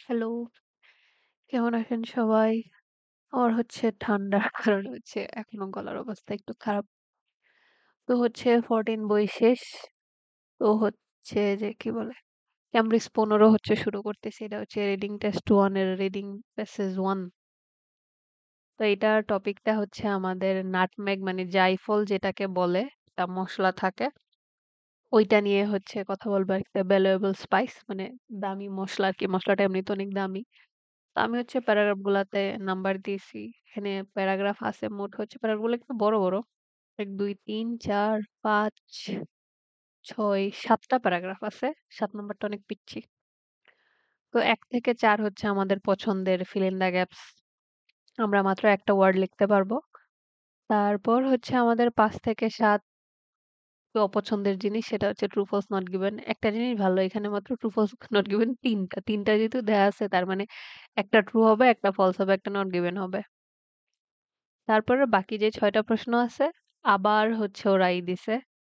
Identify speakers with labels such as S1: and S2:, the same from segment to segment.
S1: Hello, কেমন আছেন সবাই? আমার হচ্ছে ঠান্ডার কারণে এখনো গলার অবস্থা একটু খারাপ। তো 14 বই শেষ। তো যে কি বলে? ক্যামব্রিজ 15 শুরু করতেছি। এটা রিডিং টেস্ট 1 এর রিডিং প্যাসেজ 1। তো এটার টপিকটা হচ্ছে আমাদের নাটমেগ মানে জায়ফল যেটাকে বলে, একটা মসলা থাকে। ওইটা নিয়ে কথা বলবো। একটা ভ্যালুয়েবল স্পাইস মানে দামি মসলা আরকি। মসলাটা এমনিতে অনেক দামি। তো আমি প্যারাগ্রাফ গুলাতে নাম্বার দিয়েছি। এখানে প্যারাগ্রাফ আছে মোট প্যারাগ্রাফ গুলো একটু বড়, বড়। ১, ২, ৩, ৪, ৫, ৬, ৭ টা প্যারাগ্রাফ আছে। ৭ নাম্বারটা অনেক পিচ্চি। তো ১ থেকে ৪ আমাদের পছন্দের fill in the gaps। আমরা মাত্র একটা ওয়ার্ড লিখতে পারবো। তারপর আমাদের ৫ থেকে ৭ অপছন্দের জিনিস সেটা true false not given। একটা জিনিস ভালো এখানে মাত্র true false not given ৩ টা। ৩ টা যেহেতু দেয়া আছে তার মানে একটা ট্রু হবে, একটা ফলস হবে, একটা নট গিভেন হবে। তারপরে বাকি যে ৬ টা প্রশ্ন আছে আবার ওরাই দিছে।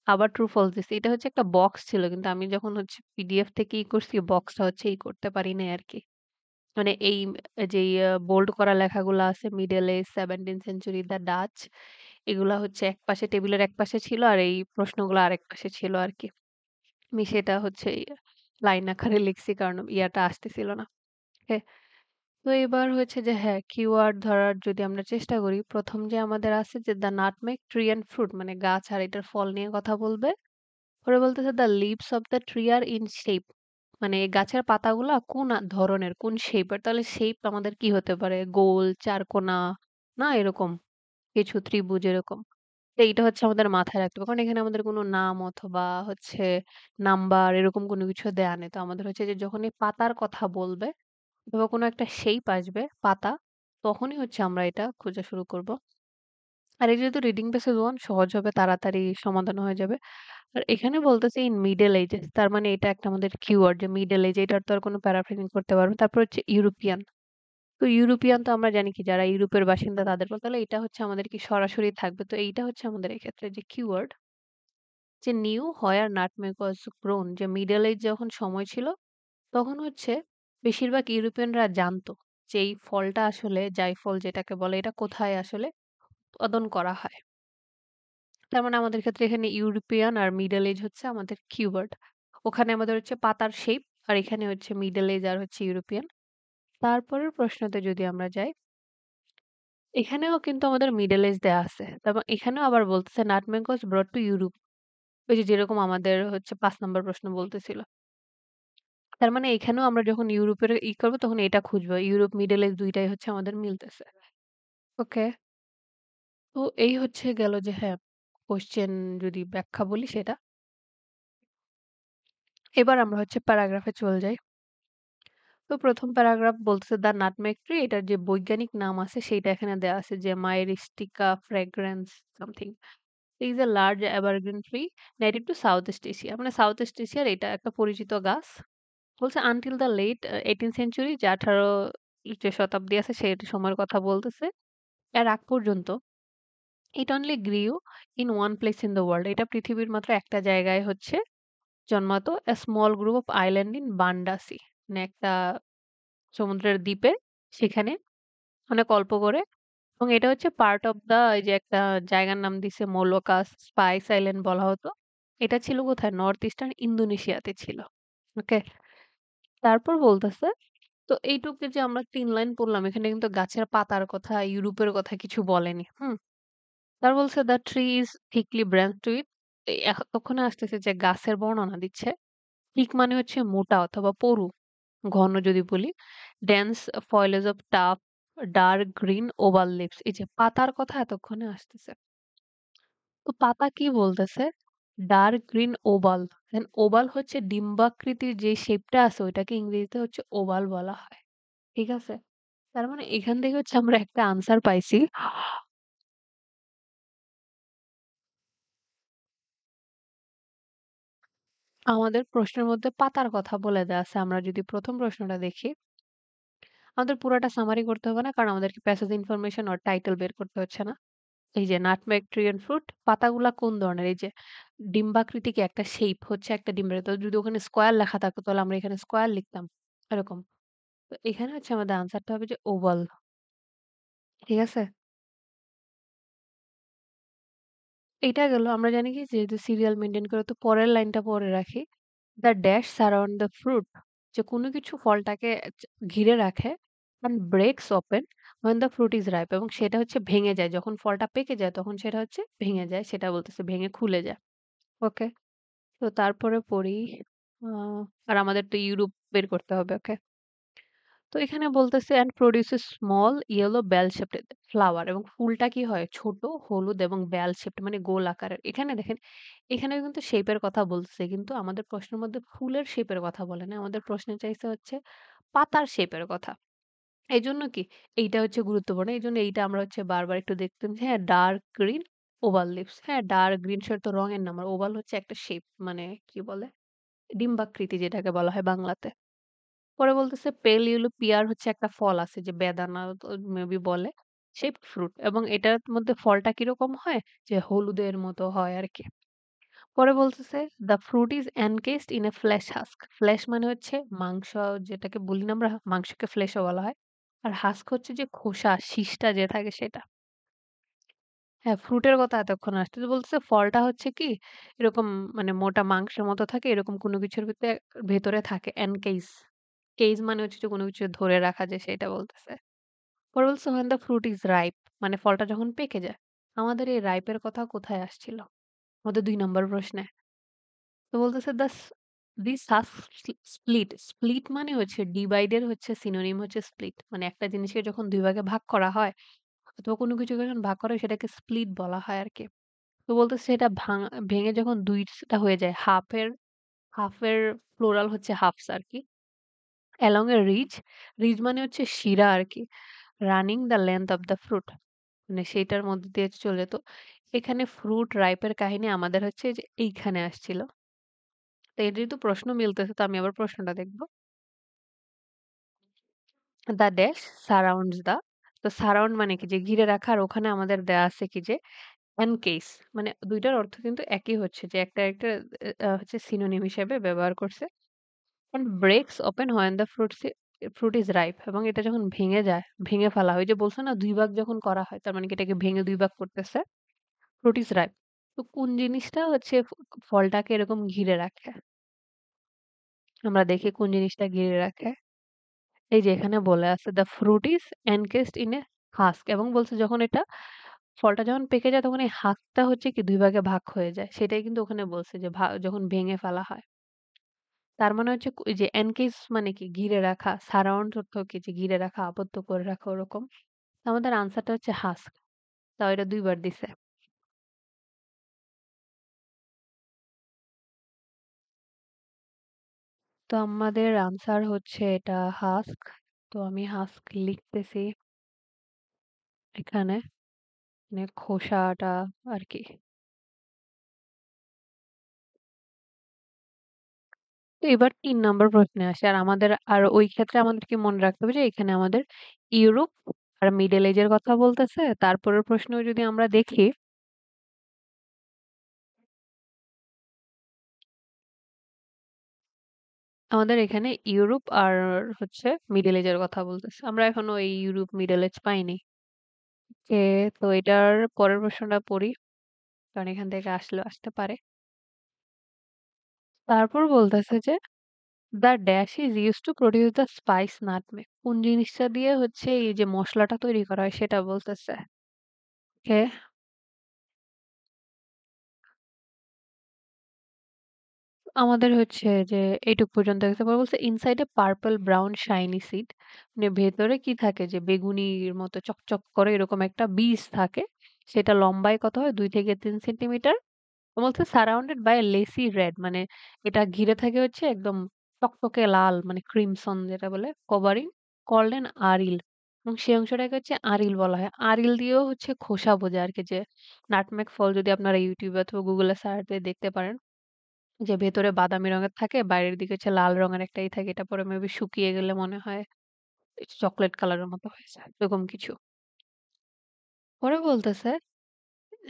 S1: আবার ট্রু ফলস দিছে। এটা একটা বক্স ছিল। কিন্তু আমি যখন পিডিএফ থেকে করছি বক্সটা করতে পারি নাই আরকি। মানে এই যেই বোল্ড করা লেখাগুলা আছে middle age, 17th century, the Dutch এগুলা একপাশে টেবিলের একপাশে ছিল আর এই প্রশ্নগুলো আরেক পাশে ছিল আরকি। আমি সেটা লাইন আকারে লিখছি কারণ ইয়াটা আসতেছিল না। ওকে। তো এবার যে হ্যাঁ, কিওয়ার্ড ধরার যদি আমরা চেষ্টা করি, ১ম যে আমাদের আছে যে the nutmeg tree and fruit মানে গাছ আর এটার ফল নিয়ে কথা বলবে। পরে বলতেছে the leaves of the tree আর ইন শেপ মানে এই গাছের পাতাগুলা কোন ধরনের, কোন শেপের। তাহলে শেপ আমাদের কি হতে পারে? গোল, চারকোনা না এরকম কিছু ত্রিভুজ এরকম। তো এইটা আমাদের মাথায় রাখতে হবে। কারণ এখানে আমাদের কোনো নাম অথবা নাম্বার এরকম কোনো কিছু দেয়া নেই। তো আমাদের যে যখন এই পাতার কথা বলবে অথবা কোনো একটা শেপ আসবে পাতা, তখনই আমরা এটা খোঁজা শুরু করব। আর এই যেহেতু রিডিং বেসিস 1 সহজ হবে, তাড়াতাড়ি সমাধান হয়ে যাবে। আর এখানে বলতেছে ইন মিডল এজেস তার মানে এটা একটা আমাদের কিওয়ার্ড যে মিডল এজ এটার তো আর কোনো প্যারাফ্রেজিং করতে পারবে না। তারপর ইউরোপিয়ান। তো ইউরোপিয়ান তো আমরা জানি কি যারা ইউরোপের বাসিন্দা তাদের বলতে তাহলে এটা আমাদের কি সরাসরি থাকবে। তো এইটা আমাদের এক্ষেত্রে যে কিওয়ার্ড যে নিউ হোয়ার নাটমেগ ওয়াজ গ্রোন যে মিডল এজ যখন সময় ছিল তখন বেশিরভাগ ইউরোপিয়ানরা জানতো যে এই ফলটা আসলে জাইফল যেটাকে বলে এটা কোথায় আসলে উৎপাদন করা হয়। তার মানে আমাদের ক্ষেত্রে এখানে ইউরোপিয়ান আর মিডল এজ আমাদের কিওয়ার্ড। ওখানে আমাদের পাতার শেপ আর এখানে মিডল এজ আর ইউরোপিয়ান। তারপরের প্রশ্নতে যদি আমরা যাই, এখানেও কিন্তু আমাদের মিডল এজ দেয়া আছে। তারপর এখানেও আবার বলতেছে nutmeg was brought to Europe. ওই যে যেরকম আমাদের ৫ নাম্বার প্রশ্ন বলতেছিল। তার মানে এখানেও আমরা যখন ইউরোপের করব তখন এটা খুঁজবো। ইউরোপ, মিডল ইস্ট ২ টাই আমাদের মিলতেছে। ওকে। তো এই গেল যে হ্যাঁ, কোয়েশ্চেন যদি ব্যাখ্যা বলি সেটা। এবার আমরা প্যারাগ্রাফে চলে যাই। তো ১ম প্যারাগ্রাফ বলতেছে দ্য নাটমেগ ট্রি এটার যে বৈজ্ঞানিক নাম আছে সেইটা এখানে দেয়া আছে যে Myristica fragrans something. Is a large evergreen tree native to South East Asia. মানে সাউথ ইস্ট এশিয়ার এটা একটা পরিচিত গাছ। বলছে until the late 18th century যে 18 যে শতাব্দী আছে সেই সময়ের কথা বলতেছে। এর আগ পর্যন্ত it only grew in one place in the world এটা পৃথিবীর মাত্র একটা জায়গায় জন্মাতো a small group of island in Banda Sea মানে একটা সমুদ্রের দ্বীপে সেখানে অনেক অল্প করে এবং এটা পার্ট অফ দা এই যে একটা জায়গার নাম দিছে মোলোকাস স্পাইস আইল্যান্ড বলা হতো। এটা ছিল কোথায়? নর্থ ইস্টার্ন ইন্দোনেশিয়াতে ছিল। ওকে। তারপর বলতেছে তো এইটুকু যে আমরা ৩ লাইন পড়লাম এখানে কিন্তু গাছের পাতার কথা, ইউরোপের কথা কিছু বলেনি। হুম? তার বলছে the tree is thickly branched with এতক্ষণে আসতেছে যে গাছের বর্ণনা দিচ্ছে। থিক মানে মোটা অথবা পরু, ঘন যদি বলি। Dense foliage of tough dark green oval leaves এই যে পাতার কথা এতক্ষণে আসতেছে। তো পাতা কি বলতেছে? Dark green oval. Then oval ডিম্বাকৃতির যে শেপটা আছে ওইটাকে ইংরেজিতে ওভাল বলা হয়। ঠিক আছে? তার মানে এখান থেকে আমরা একটা আনসার পাইছি। আমাদের প্রশ্নের মধ্যে পাতার কথা বলে দেয়া আছে। আমরা যদি ১ম প্রশ্নটা দেখি, আমাদের পুরাটা সামারি করতে হবে না। কারণ আমাদেরকে প্যাসেজ ইনফরমেশন ওর টাইটেল বের করতে হচ্ছে না। এই যে নাটমেগ ট্রি অ্যান্ড ফ্রুট পাতাগুলা কোন ধরনের? এই যে ডিম্বাকৃতি কি একটা শেপ একটা ডিম্বের তো যদি ওখানে স্কোয়ার লেখা থাকতো তাহলে আমরা এখানে স্কোয়ার লিখতাম। এরকম। তো এখানে হচ্ছে আমাদের আনসারটা হবে যে ওভাল। ঠিক আছে? এইটা গেল। আমরা জানি কি যেহেতু সিরিয়াল মেইনটেইন করে তো পরের লাইনটা পরে রাখি। The dash surround the fruit যে কোনো কিছু ফলটাকে ঘিরে রাখে and breaks open when the fruit is ripe এবং সেটা হচ্ছে ভেঙে যায়। যখন ফলটা পেকে যায় তখন সেটা হচ্ছে ভেঙে যায়। সেটা বলতেছে ভেঙে খুলে যায়। ওকে? তো তারপরে পড়ি আ আর আমাদের তো ইউরোপ বের করতে হবে। ওকে? তো এখানে বলতেছে and produces small yellow bell shaped flower এবং ফুলটা কি হয় ছোট হলুদ এবং bell shaped মানে গোল আকারের। এখানে দেখেন এখানেও কিন্তু শেপের কথা বলছে কিন্তু আমাদের প্রশ্নের মধ্যে ফুলের শেপের কথা বলে না। আমাদের প্রশ্নে চাইছে হচ্ছে পাতার শেপের কথা। এজন্য কি এইটা হচ্ছে গুরুত্বপূর্ণ। এইজন্য এইটা আমরা হচ্ছে বারবার একটু দেখতাম যে হ্যাঁ ডার্ক গ্রিন ওভাল লিভস। হ্যাঁ ডার্ক গ্রিন সেটা তো রঙের নাম। আর ওভাল হচ্ছে একটা শেপ মানে কি বলে ডিম্বাকৃতি যেটাকে বলা হয় বাংলাতে। পরে বলতেছে পেল ইয়েলো পিয়ার হচ্ছে একটা ফল আছে যে বেদানা মেবি বলে শেপড ফ্রুট এবং এটার মধ্যে ফলটা কিরকম হয় যে হলুদের মতো হয় আর কি। পরে বলতেছে the fruit is encased in a flesh husk. Flesh মানে হচ্ছে মাংস যেটাকে বলি না আমরা মাংসকে ফ্লেশও বলা হয়। আর হাস্ক হচ্ছে যে খোসা শীষটা যে থাকে সেটা। হ্যাঁ, ফ্রুটের কথা এতক্ষণ আসতেছে। বলতেছে ফলটা হচ্ছে কি এরকম মানে মোটা মাংসের মতো থাকে এরকম কোনো কিছুর ভেতরে থাকে এনকেস। কেস মানে হচ্ছে যে কোনো কিছু ধরে রাখা যায় সেটা বলতেছে। পরে বলছে when the fruit is ripe মানে ফলটা যখন পেকে যায়। আমাদের এই রাইপের কথা কোথায় আসছিল? আমাদের ২ নম্বর প্রশ্নে। তো বলতেছে this husk split. স্প্লিট মানে হচ্ছে ডিভাইড এর হচ্ছে সিনোনিম হচ্ছে স্প্লিট। মানে একটা জিনিসকে যখন ২ ভাগে ভাগ করা হয় অথবা কোনো কিছুকে যখন ভাগ করা হয় সেটাকে স্প্লিট বলা হয় আরকি। তো বলতেছে এটা ভেঙে যখন ২ টা হয়ে যায় হাফ এর প্লুরাল হচ্ছে হাফস আরকি। along a ridge, ridge মানে হচ্ছে শিরা আরকি। Running the length of the fruit মানে সেইটার মধ্যে দিয়ে চলে তো এখানে ফ্রুট রাইপের কাহিনী আমাদের হচ্ছে যে এইখানে আসছিল। তো এর যেহেতু প্রশ্ন মিলতেছে তো আমি আবার প্রশ্নটা দেখব। দ্য ড্যাশ সারাউন্ডস দ্য তো সারাউন্ড মানে কি যে ঘিরে রাখা আর ওখানে আমাদের দেয়া আছে কি যে এনকেস মানে ২ টার অর্থ কিন্তু একই হচ্ছে যে একটা হচ্ছে সিনোনিম হিসেবে ব্যবহার করছে। and breaks open when the fruit is ripe এবং এটা যখন ভেঙে যায়, ভেঙে ফেলা হয়। ওই যে বলছে না ২ ভাগ যখন করা হয় তার মানে কি এটাকে ভেঙে ২ ভাগ করতেছে। fruit is ripe তো কোন জিনিসটা হচ্ছে ফলটাকে এরকম ঘিরে রাখে? আমরা দেখি কোন জিনিসটা ঘিরে রাখে। এই যে এখানে বলে আছে the fruit is encased in a husk এবং বলছে যখন এটা ফলটা যখন পেকে যায় তখন এই হাস্কটা হচ্ছে কি ২ ভাগে ভাগ হয়ে যায়। সেটাই কিন্তু ওখানে বলছে যে যখন ভেঙে ফেলা হয়। তার মানে হচ্ছে ওই যে এনকেস মানে কি ঘিরে রাখা, সারাউন্ড অর্থ কি যে ঘিরে রাখা, আবদ্ধ করে রাখা ওরকম। আমাদের আনসারটা হচ্ছে হাস্ক। তাও এটা ২ বার দিছে। তো আমাদের আনসার হচ্ছে এটা হাস্ক। তো আমি হাস্ক লিখতেছি এখানে মানে খোসাটা আরকি। তো এবার ৩ নাম্বার প্রশ্নে আসি। আর ওই ক্ষেত্রে আমাদেরকে মনে রাখতে হবে যে এখানে আমাদের ইউরোপ আর মিডল এজ এর কথা বলতেছে। তারপরের প্রশ্ন যদি আমরা দেখি আমাদের এখানে ইউরোপ আর হচ্ছে মিডল এজ এর কথা বলতেছে। আমরা এখনো এই ইউরোপ মিডল এজ পাইনি। তো এটার পরের প্রশ্নটা পড়ি। কারণ এখান থেকে আসলেও আসতে পারে। তারপর বলতেছে যে the dash is used to produce the spice nutmeg. কোন জিনিসটা দিয়ে হচ্ছে এই যে মসলাটা তৈরি করা হয় সেটা বলতেছে। ওকে আমাদের হচ্ছে যে এইটুক পর্যন্ত গেছে। পরে বলছে ইনসাইড এ পার্পল ব্রাউন শাইনি সিড মানে ভেতরে কি থাকে যে বেগুনির মতো চকচক করে এরকম একটা বীজ থাকে। সেটা লম্বায় কত হয় ২ থেকে ৩ সেন্টিমিটার। বলছে সারাউন্ডেড বাই লেসি রেড মানে এটা ঘিরে থাকে হচ্ছে একদম টকটকে লাল মানে ক্রিমসন যেটা বলে কভারিং কল্ড এন আরিল এবং সেই অংশটাকে হচ্ছে আরিল বলা হয়। আরিল দিয়েও হচ্ছে খোসা বোঝায় আরকি যে নাটমেগ ফল যদি আপনারা ইউটিউবে অথবা গুগলে সার্চ দিয়ে দেখতে পারেন। যে ভেতরে বাদামি রঙের থাকে, বাইরের দিকে হচ্ছে লাল রঙের একটাই থাকে। এটা পরে মেবি শুকিয়ে গেলে মনে হয় চকোলেট কালারের মতো হয়ে যায়। এরকম কিছু। পরে বলতেছে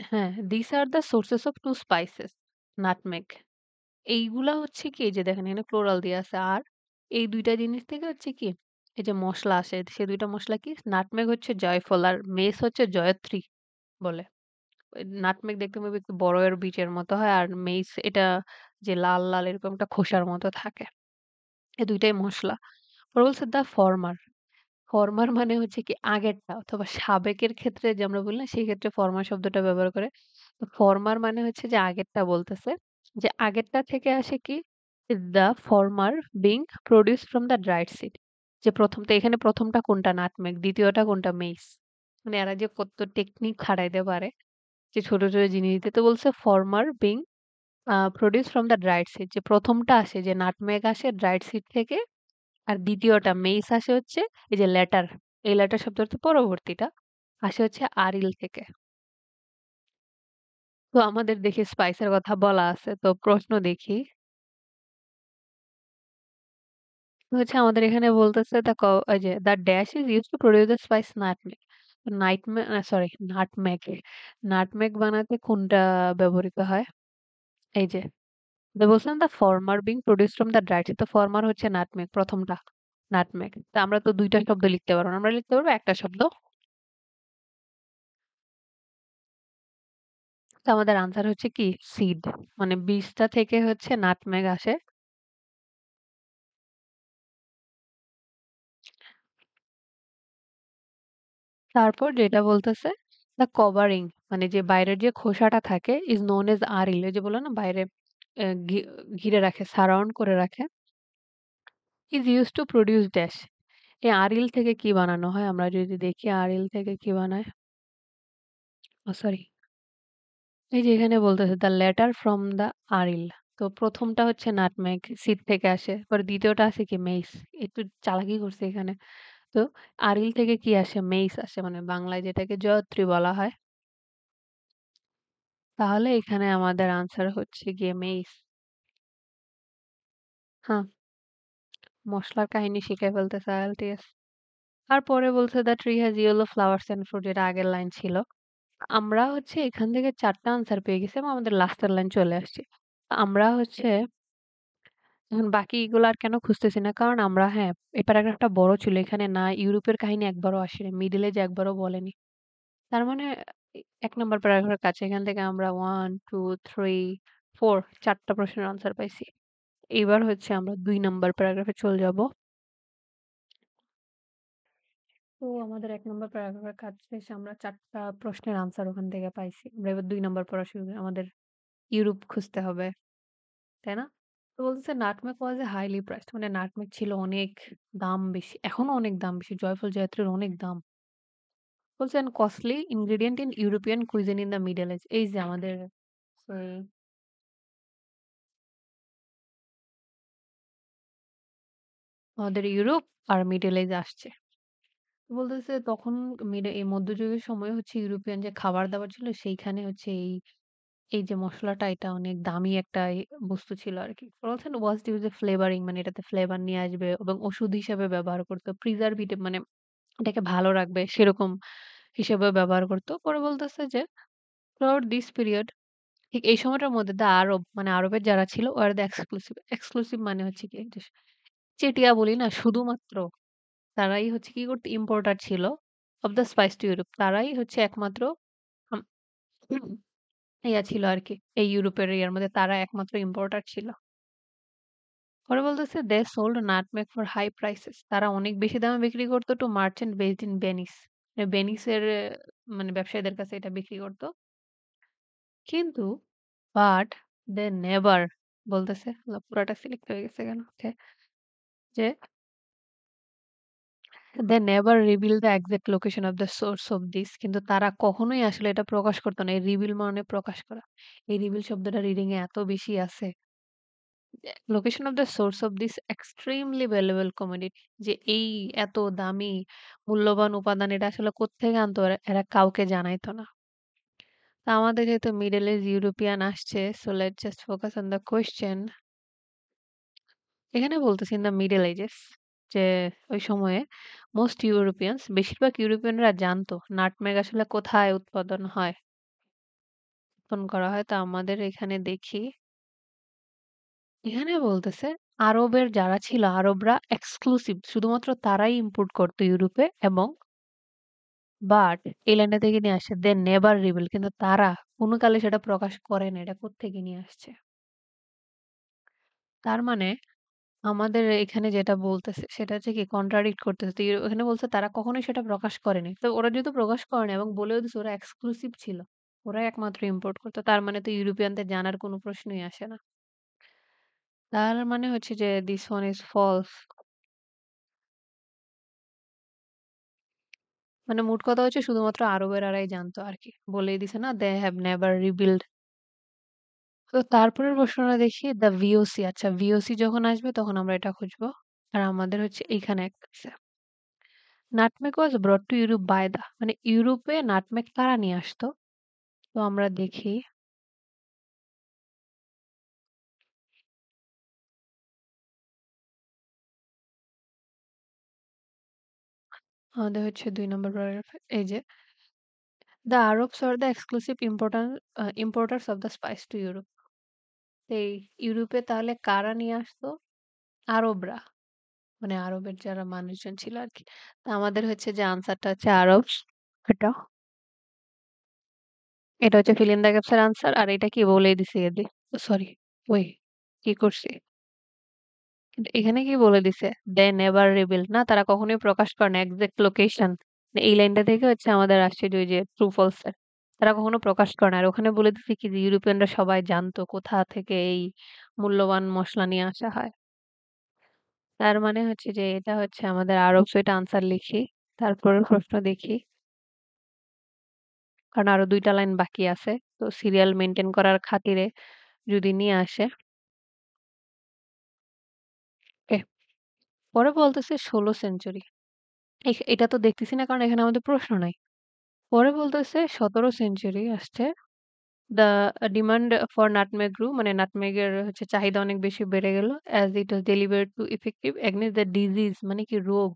S1: হ্যাঁ, "These are the sources of 2 spices, nutmeg" এইগুলা হচ্ছে কি এই যে দেখেন এখানে প্লুরাল দেয়া আছে। আর এই ২ টা জিনিস থেকে হচ্ছে কি এই যে মসলা আসে সে ২ টা মসলা কি? নাটমেগ হচ্ছে জয়ফল আর মেস হচ্ছে জয়ত্রী বলে। নাটমেগ দেখতে মেবি একটু বড়য়ের বীজের মতো হয়। আর মেইস এটা যে লাল, লাল এরকম একটা খোসার মতো থাকে। এই ২ টাই মসলা। পরে বলছে দ্যা ফরমার। ফরমার মানে হচ্ছে কি আগেরটা অথবা সাবেকের ক্ষেত্রে যে আমরা বলি না সেই ক্ষেত্রে ফরমার শব্দটা ব্যবহার করে। তো ফরমার মানে হচ্ছে যে আগেরটা বলতেছে। যে আগেরটা থেকে আসে কি? The former being produced from the dried seed. যে ১ম তো এখানে ১ম টা কোনটা নাটমেগ, ২য় টা কোনটা মেইস। মানে এরা যে কত টেকনিক খাটাইতে পারে যে ছোট, ছোট জিনিস দিতে। তো বলছে former being produced from the dried seed যে ১ম টা আসে যে নাটমেগ আসে ড্রাইড সিড থেকে। আর ২য় টা মেইস আসে হচ্ছে এই যে ল্যাটার। এই ল্যাটার শব্দের অর্থ পরবর্তীটা আসে হচ্ছে আরিল থেকে। তো আমাদের দেখি স্পাইসের কথা বলা আছে। তো প্রশ্ন দেখি। হচ্ছে আমাদের এখানে বলতেছে ওই যে the dash his used to produce the spice nutmeg. Sorry nutmeg. Nutmeg বানাতে কোনটা ব্যবহৃত হয়? এই যে বলছিলাম the former being produced from the dried seed. তো ফরমার হচ্ছে নাটমেগ ১ম টা নাটমেগ। তো আমরা তো ২ টা শব্দ লিখতে পারব না। আমরা লিখতে পারবো একটা শব্দ। তো আমাদের আনসার হচ্ছে কি সিড। মানে বীজটা থেকে হচ্ছে নাটমেগ আসে। তারপর যেটা বলতেছে দ্য কভারিং মানে যে বাইরের যে খোসাটা থাকে ইজ নোন এজ আরিল। ওই যে বললো না বাইরে ঘিরে রাখে, সারাউন্ড করে রাখে। Is use to produce dash. এই আরিল থেকে কি বানানো হয়? আমরা যদি দেখি আরিল থেকে কি বানায়? সরি এই যে এখানে বলতেছে দ্য লেটার ফ্রম দ্য আরিল। তো ১ম টা হচ্ছে নাটমেগ সিড থেকে আসে। পরে ২য় টা আছে কি মেইস। একটু চালাকি করছে এখানে। তো আরিল থেকে কি আসে? মেইস আসে। মানে বাংলায় যেটাকে জয়ত্রী বলা হয়। তাহলে এখানে আমাদের আনসার হচ্ছে গিয়ে মেইস। হ্যাঁ, মসলার কাহিনী শিখাই ফেলতেছে আইএলটিএস। তারপরে বলছে the tree has yellow flowers and fruit যেটা আগের লাইন ছিল। আমরা হচ্ছে এখান থেকে ৪ টা আনসার পেয়ে গেছি এবং আমাদের লাস্টের লাইন চলে আসছে। আমরা হচ্ছে এখন বাকিগুলো আর কেন খুঁজতেছি না। কারণ আমরা হ্যাঁ, এই প্যারাগ্রাফটা বড় ছিল। এখানে না ইউরোপের কাহিনী একবারও আসেনি। মিডল এজ একবারও বলেনি। তার মানে ১ নাম্বার প্যারাগ্রাফের কাছে এখান থেকে আমরা ১, ২, ৩, ৪ ৪ টা প্রশ্নের আনসার পাইছি। এবার হচ্ছে আমরা ২ নাম্বার প্যারাগ্রাফে চলে যাব। তো আমাদের ১ নাম্বার প্যারাগ্রাফের কাজ শেষে আমরা ৪ টা প্রশ্নের আনসার ওখান থেকে পাইছি। আমরা এবার ২ নাম্বার পড়া শুরু করি। আমাদের ইউরোপ খুঁজতে হবে। তাই না? তো বলতেছে nutmeg was a highly priced মানে নাটমেগ ছিল অনেক দাম বেশি। এখনো অনেক দাম বেশি। জয়ফল জয়ত্রীর অনেক দাম। বলছে and costly ingredient in European cuisine in the middle age. এই যে আমাদের সেই আমাদের ইউরোপ আর মিডল এজ আসছে। বলতেছে তখন এই মধ্যযুগের সময় হচ্ছে ইউরোপিয়ান যে খাবার-দাবার ছিল সেইখানে হচ্ছে এই যে মসলাটা এটা অনেক দামি একটা বস্তু ছিল আরকি। বলছেন ওয়াজ ডিউ যে ফ্লেভারিং মানে এটাতে ফ্লেভার নিয়ে আসবে এবং ওষুধ হিসেবে ব্যবহার করত। প্রিজারভেটিভ মানে এটাকে ভালো রাখবে সেরকম হিসেবে ব্যবহার করত। পরে বলতেছে যে থ্রুআউট দিস পিরিয়ড ঠিক এই সময়টার মধ্যে দ্যা আরব মানে আরবের যারা ছিল ওয়ার দ্যা এক্সক্লুসিভ। এক্সক্লুসিভ মানে হচ্ছে কি যে চেটিয়া বলি না শুধুমাত্র তারাই হচ্ছে কি করতো ইম্পোর্টার ছিল of the spice to Europe. তারাই হচ্ছে একমাত্র আম ইয়া ছিল আরকি। এই ইউরোপের ইয়ার মধ্যে তারা একমাত্র ইম্পোর্টার ছিল। পরে বলতেছে they sold nutmeg for high prices. তারা অনেক বেশি দামে বিক্রি করত to merchant based in Venice. ভেনিসের মানে ব্যবসায়ীদের কাছে এটা বিক্রি করত। কিন্তু বাট দে নেভার বলতেছে পুরাটা সিলেক্ট হয়ে গেছে কেন? ওকে যে they never reveal the exact location of the source of this কিন্তু তারা কখনোই আসলে এটা প্রকাশ করত না। এই রিভিল মানে প্রকাশ করা। এই রিভিল শব্দটা রিডিং এ এত বেশি আছে। Location of the source of this extremely valuable commodity যে এই এত দামি মূল্যবান উপাদান এটা আসলে কোত্থেকে আনতো এরা এরা কাউকে জানাইতো না। তো আমাদের যেহেতু মিডল ইস্ট ইউরোপিয়ান আসছে so let's just focus on the question. এখানে বলতেছি ইন দ্য মিডল এজেস যে ওই সময়ে মোস্ট ইউরোপিয়ানস বেশিরভাগ ইউরোপিয়ানরা জানতো নাটমেগ আসলে কোথায় উৎপাদন হয় উৎপন্ন করা হয়। তো আমাদের এখানে দেখি এখানে বলতেছে আরবের যারা ছিল, আরবরা এক্সক্লুসিভ শুধুমাত্র তারাই ইম্পোর্ট করতো ইউরোপে এবং বাট এই ল্যান্ডটা থেকে নিয়ে আসছে। দে নেভার রিভিল কিন্তু তারা কোনো কালে সেটা প্রকাশ করে না এটা কোত্থেকে নিয়ে আসছে। তার মানে আমাদের এখানে যেটা বলতেছে সেটা হচ্ছে কি কন্ট্রাডিক্ট করতেছে। তো এখানে বলছে তারা কখনোই সেটা প্রকাশ করেনি। তো ওরা যেহেতু প্রকাশ করে না এবং বলেও দিছে ওরা এক্সক্লুসিভ ছিল। ওরাই একমাত্র ইম্পোর্ট করতো। তার মানে তো ইউরোপিয়ানদের জানার কোনো প্রশ্নই আসে না। তার মানে হচ্ছে যে দিস ওয়ান ইজ ফলস। মানে মোট কথা হচ্ছে শুধুমাত্র আরবেরাই জানতো আরকি। বলেই দিছে না they have never revealed। তো তারপরের প্রশ্নটা দেখি দ্য VOC আচ্ছা VOC যখন আসবে তখন আমরা এটা খুঁজবো। আর আমাদের হচ্ছে এইখানে একটা আছে। Nutmeg was brought to Europe by the মানে ইউরোপে নাটমেগ কারা নিয়ে আসতো? তো আমরা দেখি আমাদের হচ্ছে ২ নম্বর প্যারাগ্রাফে এই যে the Arabs are the exclusive importers of the spice to Europe. এই ইউরোপে তাহলে কারা নিয়ে আসতো? আরবরা। মানে আরবের যারা মানুষজন ছিল আরকি। তো আমাদের হচ্ছে যে আনসারটা হচ্ছে আরবস। এটা। এটা হচ্ছে fill in the gaps এর আনসার। আর এটা কি বলেই দিছে এদি সরি ওই কি করছি? কিন্তু এখানে কি বলে দিছে? they never reveal না তারা কখনোই প্রকাশ করে না এক্সাক্ট লোকেশন। এই লাইনটা থেকে হচ্ছে আমাদের আসছে যে ওই যে ট্রু ফলস এর। তারা কখনো প্রকাশ করে না। আর ওখানে বলে দিছে কি যে ইউরোপিয়ানরা সবাই জানতো কোথা থেকে এই মূল্যবান মসলা নিয়ে আসা হয়। তার মানে হচ্ছে যে এটা হচ্ছে আমাদের আরব সো এটা আনসার লিখি। তারপরের প্রশ্ন দেখি। কারণ আরো ২ টা লাইন বাকি আছে। তো সিরিয়াল মেইনটেইন করার খাতিরে যদি নিয়ে আসে। ওকে। পরে বলতেছে ১৬ সেঞ্চুরি। এটা তো দেখতেছি না কারণ এখানে আমাদের প্রশ্ন নাই। পরে বলতেছে ১৭ সেঞ্চুরি আসছে। The demand for nutmeg grew মানে নাটমেগের হচ্ছে চাহিদা অনেক বেশি বেড়ে গেল। As it was delivered to effective against the disease মানে কি রোগ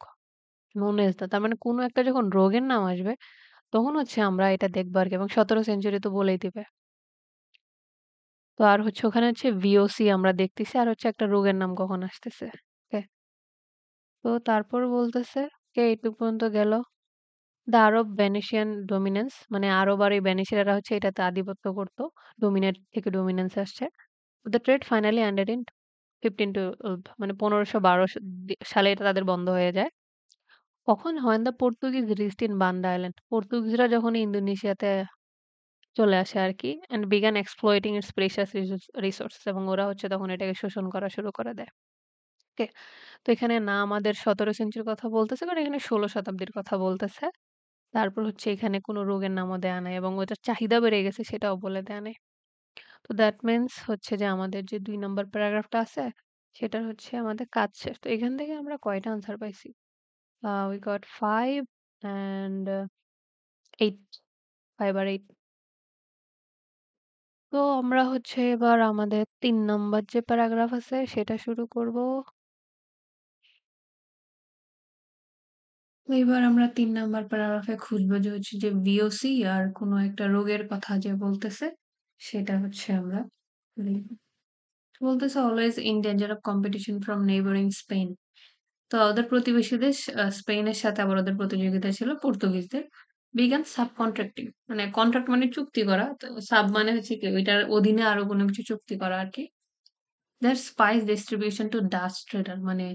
S1: নোন এজ দ্য তার মানে কোনো একটা যখন রোগের নাম আসবে তখন হচ্ছে আমরা এটা দেখবো আরকি এবং ১৭ সেঞ্চুরি তো বলেই দিবে। তো আর হচ্ছে ওখানে হচ্ছে VOC আমরা দেখতেছি আর হচ্ছে একটা রোগের নাম কখন আসতেছে। ওকে। তো তারপর বলতেছে কে এইটুক পর্যন্ত গেল। দ্য আরব ভেনিসিয়ান ডমিনেন্স মানে আরব আর এই ভেনিসিয়ানরা হচ্ছে এটাতে আধিপত্য করতো। ডোমিনেট থেকে ডমিনেন্স আসছে। The trade finally ended in 1512 মানে ১৫১২ সালে এটা তাদের বন্ধ হয়ে যায়। কখন when the Portuguese reached in বান্দা আইল্যান্ড পর্তুগিজরা যখন ইন্দোনেশিয়াতে চলে আসে আরকি and began exploiting its precious resources এবং ওরা হচ্ছে তখন এটাকে শোষণ করা শুরু করে দেয়। ওকে। তো এখানে না আমাদের ১৭ সেঞ্চুরির কথা বলতেছে বাট এখানে ১৬ শতাব্দীর কথা বলতেছে। তারপর হচ্ছে এখানে কোনো রোগের নামও দেয়া নাই এবং ওটার চাহিদা বেড়ে গেছে সেটাও বলে দেয়া নাই। তো দ্যাট মিনস হচ্ছে যে আমাদের যে ২ নাম্বার প্যারাগ্রাফটা আছে সেটার হচ্ছে আমাদের কাজ শেষ। তো এখান থেকে আমরা কয়টা আনসার পাইছি? We got 5 and 8 5 আর 8 তো আমরা হচ্ছে এবার আমাদের ৩ নাম্বার যে প্যারাগ্রাফ আছে সেটা শুরু করব। তো এবার আমরা ৩ নাম্বার প্যারাগ্রাফে খুঁজবো যে হচ্ছে যে VOC আর কোনো একটা রোগের কথা যে বলতেছে সেটা হচ্ছে আমরা লিখব। বলতেছে always in danger of competition from neighbouring Spain. তো ওদের প্রতিবেশী দেশ স্পেনের সাথে আবার ওদের প্রতিযোগিতা ছিল পর্তুগিজদের। বিজ্ঞান সাব কন্ট্রাক্টিং মানে কন্ট্রাক্ট মানে চুক্তি করা। তো সাব মানে হচ্ছে কি ওইটার অধীনে আরো কোনো কিছু চুক্তি করা আরকি। their spice distribution to Dutch trader মানে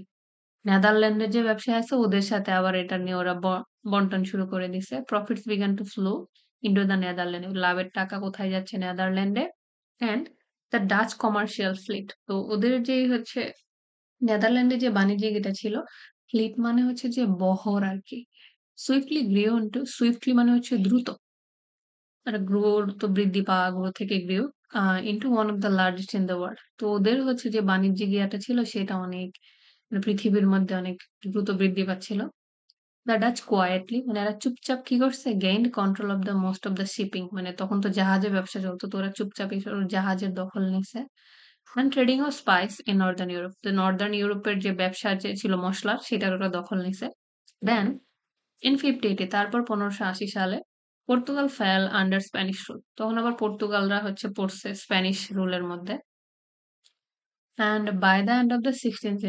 S1: নেদারল্যান্ডের যে ব্যবসায়ী আছে ওদের সাথে আবার এটা নিয়ে ওরা বন্টন শুরু করে দিছে। Profits began to flow into the Netherland. লাভের টাকা কোথায় যাচ্ছে? নেদারল্যান্ডে। And the Dutch commercial fleet. তো ওদের যে হচ্ছে নেদারল্যান্ডে যে বাণিজ্যিক এটা ছিল, ফ্লিট মানে হচ্ছে যে বহর আরকি। সুইফটলি গ্রেও ইন্টু সুইফটলি মানে হচ্ছে দ্রুত। মানে গ্রোর তো বৃদ্ধি পাওয়া, গ্রো থেকে grew into one of the largest in the world. তো ওদের হচ্ছে যে বাণিজ্যিক ইয়াটা ছিল সেটা অনেক মানে পৃথিবীর মধ্যে অনেক দ্রুত বৃদ্ধি পাচ্ছিল। দ্য ডাচ কোয়েটলি মানে এরা চুপচাপ কি করছে? Gained control of the most of the shipping মানে তখন তো জাহাজে ব্যবসা চলতো। তো ওরা চুপচাপ এসব জাহাজের দখল নিছে। And trading of spice in Northern Europe. তো নর্দার্ন ইউরোপের যে ব্যবসা যে ছিল মসলার সেটার ওরা দখল নিছে। দেন ইন 1580 তারপর ১৫৮০ সালে Portugal fell under Spanish rule. তখন আবার পর্তুগালরা হচ্ছে পড়ছে স্প্যানিশ রুলের মধ্যে।
S2: And by the end of the 16th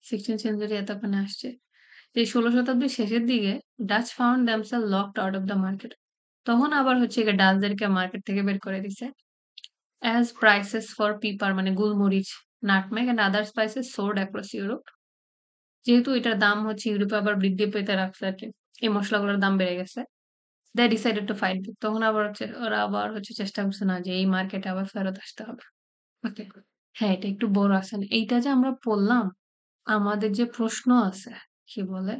S2: century এতক্ষণে আসছে। এই ১৬ শতাব্দীর শেষের দিকে Dutch found themselves locked out of the market. তখন আবার হচ্ছে গিয়ে ডাচদেরকে মার্কেট থেকে বের করে দিছে। অ্যাজ প্রাইসেস ফর পিপার মানে গোলমরিচ, nutmeg and other spices sword across Europe. যেহেতু এটার দাম হচ্ছে ইউরোপে আবার বৃদ্ধি পেতে রাখছে আরকি। এই মসলাগুলোর দাম বেড়ে গেছে। they decided to fight back তখন আবার হচ্ছে ওরা আবার হচ্ছে চেষ্টা করছে না যে এই মার্কেটে আবার ফেরত আসতে হবে। ওকে। হ্যাঁ, এটা একটু বড় আছে। এইটা যে আমরা পড়লাম, আমাদের যে প্রশ্ন আছে, কি বলে?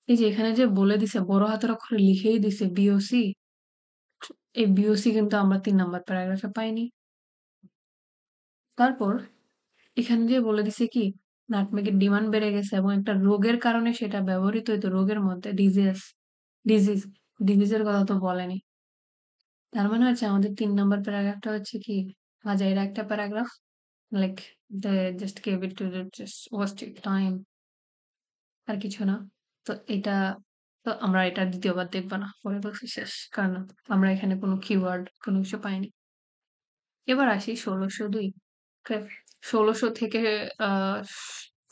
S2: এই যে এখানে যে বলে দিছে বড় হাতের অক্ষরে লিখেই দিছে বিওসি। এই বিওসি কিন্তু আমরা ৩ নাম্বার প্যারাগ্রাফে পাইনি। তারপর এখানে যে বলে দিছে কি নাটমেগের ডিমান্ড বেড়ে গেছে এবং একটা রোগের কারণে সেটা ব্যবহৃত হইতো রোগের মধ্যে ডিজিজ ডিজিজের কথা তো বলেনি। তার মানে হচ্ছে আমাদের ৩ নাম্বার প্যারাগ্রাফটা হচ্ছে কি আজাইরা একটা paragraph like they just gave it to just waste time আর কিছু না। তো এটা তো আমরা এটা দ্বিতীয়বার দেখব না। পরে বলছি শেষ। কারণ আমরা এখানে কোনো কিওয়ার্ড কোনো কিছু পাইনি। এবার আসি ১৬০২ ওকে? ১৬০০ থেকে আ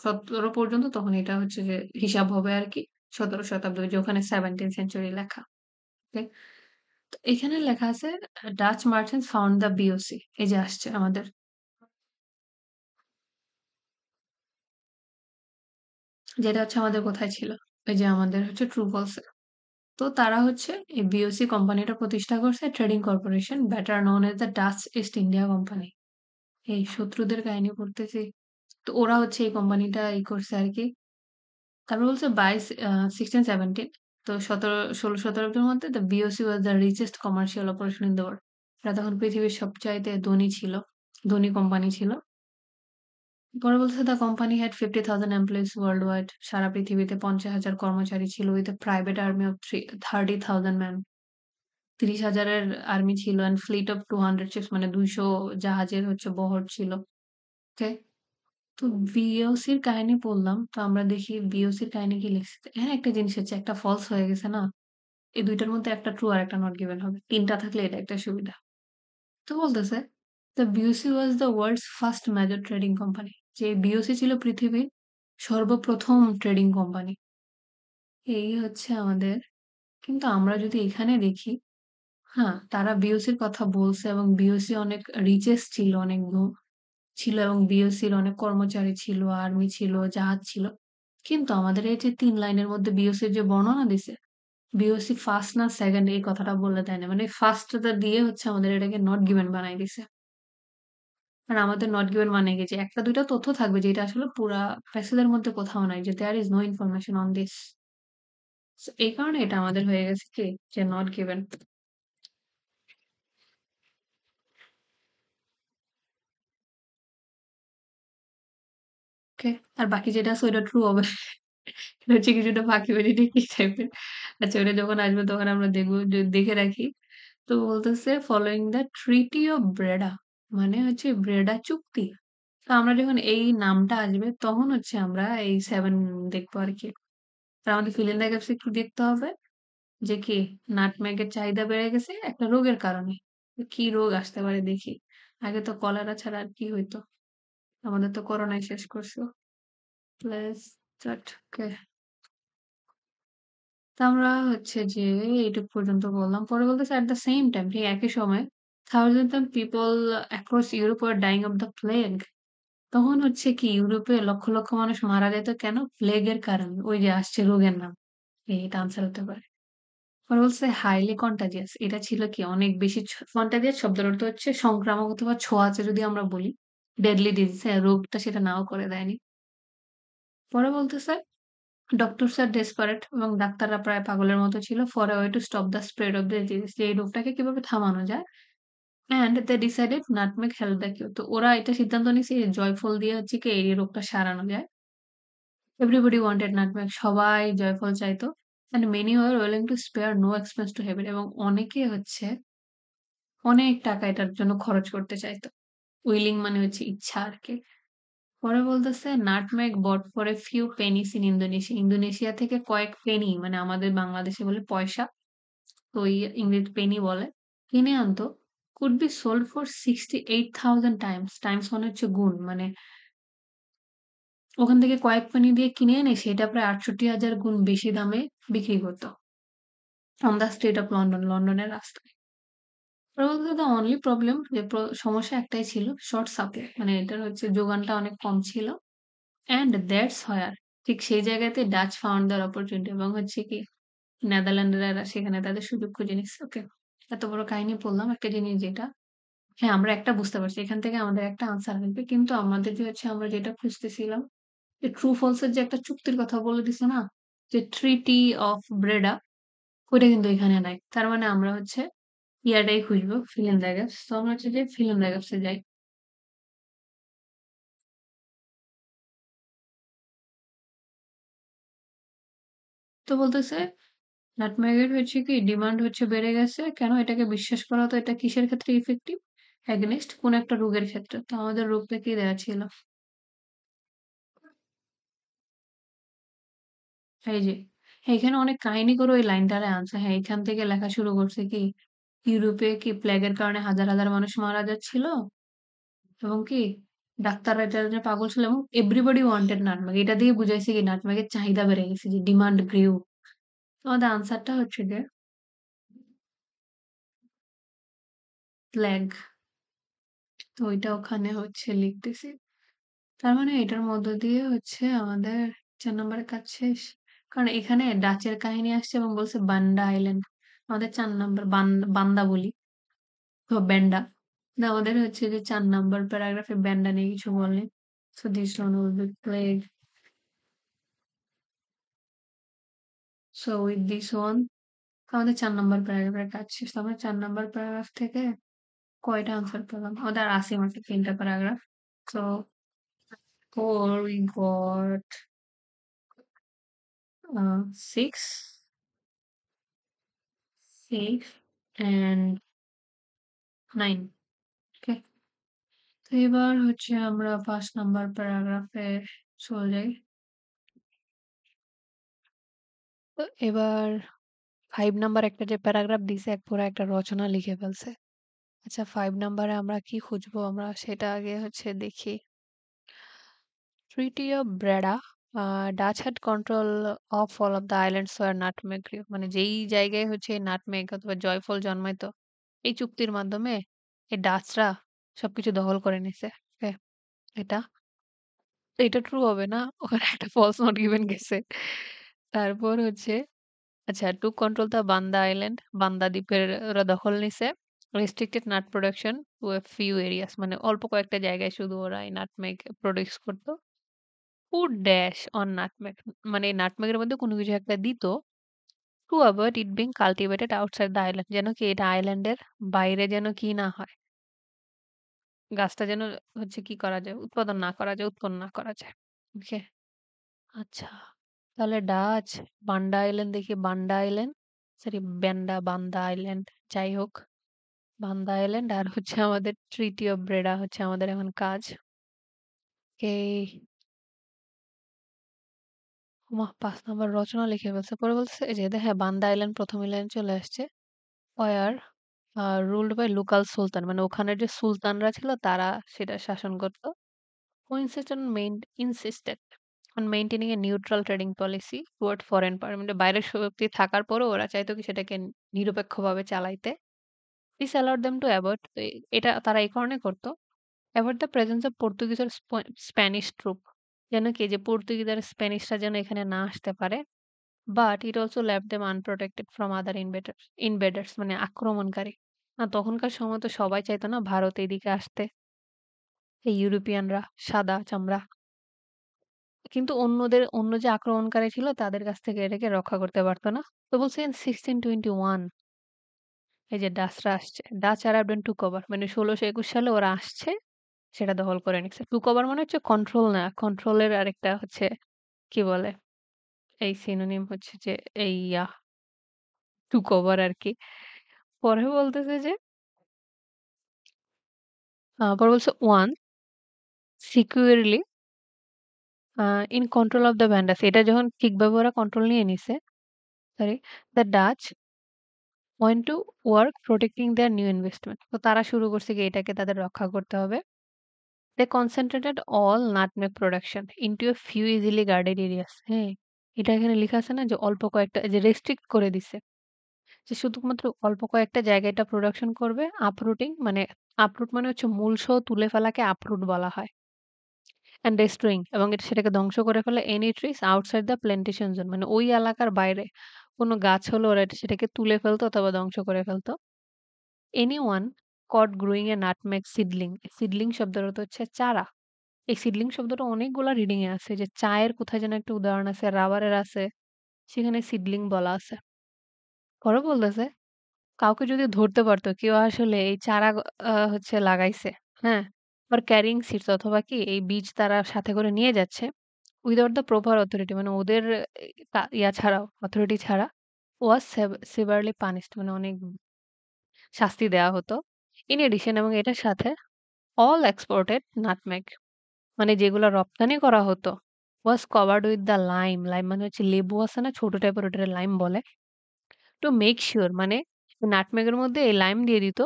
S2: ১৭ পর্যন্ত তখন এটা হচ্ছে যে হিসাব হবে আরকি। ১৭ শতাব্দী যে ওখানে 17th সেঞ্চুরি লেখা। ওকে? তো এখানে লেখা আছে Dutch merchants found the BOC. এই যে আসছে আমাদের যেটা হচ্ছে আমাদের কোথায় ছিল? ওই যে আমাদের হচ্ছে ট্রু ফলস এ। তো তারা হচ্ছে এই বিওসি কোম্পানিটা প্রতিষ্ঠা করছে trading corporation better known as the Dutch east India company. এই শত্রুদের কাহিনী পড়তেছি। তো ওরা হচ্ছে এই কোম্পানিটা করছে আরকি। তারপর বলছে বাই 1617 তো ১৬-১৭ এর মধ্যে the VOC was the richest commercial operation in the world. এরা তখন পৃথিবীর সবচাইতে ধনী ছিল। ধনী কোম্পানি ছিল। পরে বলছে the company had 50,000 employees world wide. সারা পৃথিবীতে ৫০,০০০ কর্মচারী ছিল with a private army of 30,000 man. ৩০,০০০ এর আর্মি ছিল অ্যান্ড ফ্লিট অফ 200 শিপস মানে ২০০ জাহাজের হচ্ছে বহর ছিল। ওকে? তো বিওসির কাহিনী পড়লাম। তো আমরা দেখি বিওসির কাহিনী কি লিখছে। এখানে একটা জিনিস হচ্ছে একটা ফলস হয়ে গেছে না? এই ২ টার মধ্যে একটা ট্রু আর একটা নট গিভেন হবে। ৩ টা থাকলে এটা একটা সুবিধা। তো বলতেছে the VOC was the world's first major trading company. যে বিওসি ছিল পৃথিবীর সর্বপ্রথম ট্রেডিং কোম্পানি। এই হচ্ছে আমাদের কিন্তু আমরা যদি এখানে দেখি, হ্যাঁ, তারা বিওসির কথা বলছে এবং বিওসি অনেক রিচেস্ট ছিল, অনেক ছিল এবং বিওসির অনেক কর্মচারী ছিল, আর্মি ছিল, জাহাজ ছিল। কিন্তু আমাদের এই যে ৩ লাইনের মধ্যে বিওসির যে বর্ণনা দিছে, বিওসি ফার্স্ট না সেকেন্ড এই কথাটা বলে দেয় না। মানে ফার্স্টটা দিয়ে হচ্ছে আমাদের এটাকে নট গিভেন বানায় দিছে। আর আমাদের নট গিভেন মানে কি যে ১ টা ২ টা তথ্য থাকবে যেটা আসলে পুরা প্যাসেজের মধ্যে কোথাও নাই যে there is no information on this. So এই কারণে এটা আমাদের হয়ে গেছে কি যে নট গিভেন। ওকে? আর বাকি যেটা আছে ওইটা ট্রু হবে। এটা হচ্ছে কিছুটা ফাঁকিবাজি টেকনিক টাইপের। আচ্ছা ওটা যখন আসবে তখন আমরা দেখব দেখে রাখি। তো বলতেছে following the treaty of Breda মানে হচ্ছে ব্রেডা চুক্তি। তো আমরা যখন এই নামটা আসবে তখন হচ্ছে আমরা এই 7 দেখবো আরকি। তো আমাদের fill in the gaps একটু দেখতে হবে যে কি নাটমেগের চাহিদা বেড়ে গেছে একটা রোগের কারণে। তো কি রোগ আসতে পারে দেখি। আগে তো কলেরা ছাড়া আর কি হইতো? আমাদের তো করোনাই শেষ করছিল। Plus that okay. তো আমরা হচ্ছে যে এইটুক পর্যন্ত বললাম। পরে বলতেছে এট দ্য সেম টাইম ঠিক একই সময়ে thousands of people across Europe were dying of the plague তখন হচ্ছে কি ইউরোপে লক্ষ, লক্ষ মানুষ মারা যেত কেন? প্লেগের কারণে। ওই যে আসছে রোগের নাম। এটা আনসার হতে পারে। পরে বলছে হাইলি কন্টাজিয়াস এটা ছিল কি অনেক বেশি কন্টাজিয়াস শব্দের অর্থ হচ্ছে সংক্রামক অথবা ছোঁয়াচে যদি আমরা বলি। ডেডলি ডিজিজ হ্যাঁ, রোগটা সেটা নাও করে দেয়নি। পরে বলতেছে ডক্টরস আর ডেসপারেট এবং ডাক্তাররা প্রায় পাগলের মতো ছিল for a way to stop the spread of the disease যে এই রোগটাকে কিভাবে থামানো যায়। And they decided nutmeg helped the cure তো ওরা এটা সিদ্ধান্ত নিছে যে জয়ফল দিয়ে হচ্ছে কি এই রোগটা সারানো যায়। এভরিবডি ওয়ান্টেড নাটমেগ সবাই জয়ফল চাইতো। And many were willing to spare no expense to have it এবং অনেকে হচ্ছে অনেক টাকা এটার জন্য খরচ করতে চাইতো। উইলিং মানে হচ্ছে ইচ্ছা আরকি। পরে বলতেছে nutmeg bot for a few penis in Indonesia. Indonesia থেকে কয়েক পেনি মানে আমাদের বাংলাদেশে বলে পয়সা। তো ইংরেজি পেনি বলে। কিনে আনতো। Could be sold for 68,000 Times. Times মানে হচ্ছে গুণ। মানে ওখান থেকে কয়েক পেনি দিয়ে কিনে এনে সেটা প্রায় ৬৮,০০০ গুণ বেশি দামে বিক্রি করত। On the street of London, লন্ডনের রাস্তায়। ওরা বলছে দ্যা অনলি প্রবলেম যে সমস্যা একটাই ছিল, শর্ট সাপ্লাই। মানে এটার হচ্ছে যোগানটা অনেক কম ছিল। অ্যান্ড দ্যাটস হোয়ার, ঠিক সেই জায়গাতে ডাচ ফাউন্ড দেয়ার অপরচুনিটি এবং হচ্ছে কি নেদারল্যান্ডেরা সেখানে তাদের সুযোগ খুঁজে নিচ্ছে। ওকে। এত বড় কাহিনী বললাম। একটা জিনিস যেটা হ্যাঁ, আমরা একটা বুঝতে পারছি। এখান থেকে আমাদের একটা আনসার আসবে। কিন্তু আমাদের যে হচ্ছে আমরা যেটা খুঁজতেছিলাম যে ট্রু ফলস এর যে একটা চুক্তির কথা বলে দিছে না? যে ট্রিটি অফ ব্রেডা ওইটা কিন্তু এখানে নাই। তার মানে আমরা হচ্ছে ইয়াটাই খুঁজবো fill in the gaps। তো আমরা হচ্ছে যে fill in the gaps এ যাই। তো বলতেছে নাটমেগের হচ্ছে কি ডিমান্ড হচ্ছে বেড়ে গেছে। কেন? এটাকে বিশ্বাস করা হতো এটা কিসের ক্ষেত্রে ইফেক্টিভ? এগেইনস্ট কোন একটা রোগের ক্ষেত্রে। তো আমাদের রোগটা কি দেয়া ছিল? এই যে হ্যাঁ, এখানে অনেক কাহিনী করে ওই লাইনটারে আনছে। হ্যাঁ, এখান থেকে লেখা শুরু করছে কি ইউরোপে কি প্লেগের কারণে হাজার, হাজার মানুষ মারা যাচ্ছিল এবং কি ডাক্তাররা এটার জন্য পাগল ছিল এবং এভরিবডি ওয়ান্টেড নাটমেগ। এটা দিয়ে বুঝাইছে কি নাটমেগের চাহিদা বেড়ে গেছে যে ডিমান্ড গ্রিউ। আমাদের আনসারটা হচ্ছে যে প্লেগ। তো ওইটা ওখানে হচ্ছে লিখতেছি। তার মানে এটার মধ্য দিয়ে হচ্ছে আমাদের ৪ নাম্বারের কাজ শেষ। কারণ এখানে ডাচের কাহিনী আসছে এবং বলছে বান্ডা আইল্যান্ড। আমাদের ৪ নাম্বার বান্দা বলি। তো ব্যান্ডা। না আমাদের হচ্ছে যে ৪ নাম্বার প্যারাগ্রাফে ব্যান্ডা নিয়ে কিছু বলেনি। So this one will be plague. So with this one আমাদের ৪ নাম্বার প্যারাগ্রাফের কাজ শেষ। তো আমরা ৪ নাম্বার প্যারাগ্রাফ থেকে কয়টা আনসার পেলাম? আমাদের আর আছে মাত্র ৩ টা paragraph. So 4 we got 6, 6 and 9. ওকে। তো এবার হচ্ছে আমরা ৫ নাম্বার প্যারাগ্রাফে চলে যাই।
S1: তো এবার ৫ নাম্বার একটা যে প্যারাগ্রাফ দিছে পুরা একটা রচনা লিখে ফেলছে। আচ্ছা ৫ নাম্বারে আমরা কি খুঁজবো? আমরা সেটা আগে হচ্ছে দেখি। Treaty of Breda, Dutch had control of all of the islands where nutmeg grew। মানে যেই জায়গায় হচ্ছে এই নাটমেগ অথবা জয়ফল জন্মাইতো এই চুক্তির মাধ্যমে এই ডাচরা সবকিছু দখল করে নিছে। ওকে, এটা এটা ট্রু হবে না। ওখানে একটা ফলস নোট গিভেন গেছে। তারপর হচ্ছে আচ্ছা to control the Banda island, Banda দ্বীপের ওরা দখল নিছে। Restricted nut production to a few areas, মানে অল্প কয়েকটা জায়গায় শুধু ওরা এই নাটমেগ প্রোডিউস করতো। ফুড ড্যাশ অন নাটমেগ, মানে নাটমেগের মধ্যে কোনো কিছু একটা দিত to avoid it being cultivated outside the island, যেন কি এটা আইল্যান্ডের বাইরে যেন কি না হয়, গাছটা যেন হচ্ছে কি করা যায়, উৎপাদন না করা যায়, উৎপন্ন না করা যায়। ওকে। আচ্ছা তাহলে ডাচ বান্ডা আইল্যান্ড দেখি, বান্ডা আইল্যান্ড সরি বান্দা আইল্যান্ড, যাই হোক বান্দা আইল্যান্ড আর হচ্ছে আমাদের ট্রিটি অফ ব্রেডা হচ্ছে আমাদের এখন কাজ। কে ৫ নাম্বার রচনা লিখে ফেলছে। পরে বলছে এই যে হ্যাঁ বান্দা আইল্যান্ড প্রথম লাইন চলে আসছে। Were ruled by local sultan, মানে ওখানের যে সুলতানরা ছিল তারা সেটা শাসন করত। Who insisted on maintaining a neutral trading policy toward foreign power, মানে বাইরের শক্তি থাকার পরেও ওরা চাইতো কি সেটাকে নিরপেক্ষভাবে চালাইতে। This allowed them to avoid, এটা তারা এই কারণে করতো avoid the presence of Portuguese আর স্প্যানিশ ট্রুপ, যেন কি যে পর্তুগিজ আর স্প্যানিশরা যেন এখানে না আসতে পারে। But it also left them unprotected from other invaders, মানে আক্রমণকারী। তখনকার সময় তো সবাই চাইতো না ভারত এদিকে আসতে, এই ইউরোপিয়ানরা সাদা চামড়া। কিন্তু অন্য যে আক্রমণকারী ছিল তাদের কাছ থেকে এটাকে রক্ষা করতে পারতো না। তো বলছে in 1621 এই যে ডাচরা আসছে। Dutch arrived and took over, মানে ১৬২১ সালে ওরা আসছে, সেটা দখল করে নিচ্ছে। টুক ওভার মানে হচ্ছে কন্ট্রোল না, কন্ট্রোলের আরেকটা হচ্ছে কি বলে? এই সিনোনিম হচ্ছে যে এই টুক ওভার আরকি। পরে বলতেছে যে পরে বলছে 1 securely in control of the Bandas, এটা যখন ঠিকভাবে ওরা কন্ট্রোল নিয়ে নিছে, sorry the Dutch went to work protecting their new investment. তো তারা শুরু করছে কি এটাকে তাদের রক্ষা করতে হবে। They concentrated all nutmeg production into a few easily guarded areas. হ্যাঁ, এটা এখানে লেখা আছে না যে অল্প কয়েকটা যে রেস্ট্রিক্ট করে দিছে। যে শুধুমাত্র অল্প কয়েকটা জায়গায় এটা প্রোডাকশন করবে। uprooting মানে uproot মানে হচ্ছে মূলসহ তুলে ফেলাকে uproot বলা হয়। and destroying এবং সেটাকে ধ্বংস করে ফেলে any trees outside the plantation zone মানে ওই এলাকার বাইরে কোনো গাছ হলে ওরা সেটাকে তুলে ফেলতো অথবা ধ্বংস করে ফেলতো। anyone caught growing a nutmeg seedling, seedling শব্দের অর্থ হচ্ছে চারা। এই সিডলিং শব্দটা অনেকগুলা রিডিং এ আছে যে চায়ের কোথায় যেন একটা উদাহরণ আছে, রাবারের আছে, সেখানে সিডলিং বলা আছে। পরে বলতেছে কাউকে যদি ধরতে পারতো কেউ আসলে এই চারা হচ্ছে লাগাইছে, হ্যাঁ? or carrying seeds অথবা কি এই বীজ তারা সাথে করে নিয়ে যাচ্ছে উইথআউট দ্য প্রপার অথরিটি মানে ওদের ইয়া ছাড়াও অথরিটি ছাড়া was severely punished মানে অনেক শাস্তি দেওয়া হতো। ইন এডিশন এবং এটার সাথে all exported nutmeg মানে যেগুলা রপ্তানি করা হতো was covered with the lime, lime মানে হচ্ছে লেবু আছে না ছোট টাইপের ওটারে লাইম বলে। to make sure মানে নাটমেগের মধ্যে এই লাইম দিয়ে দিত।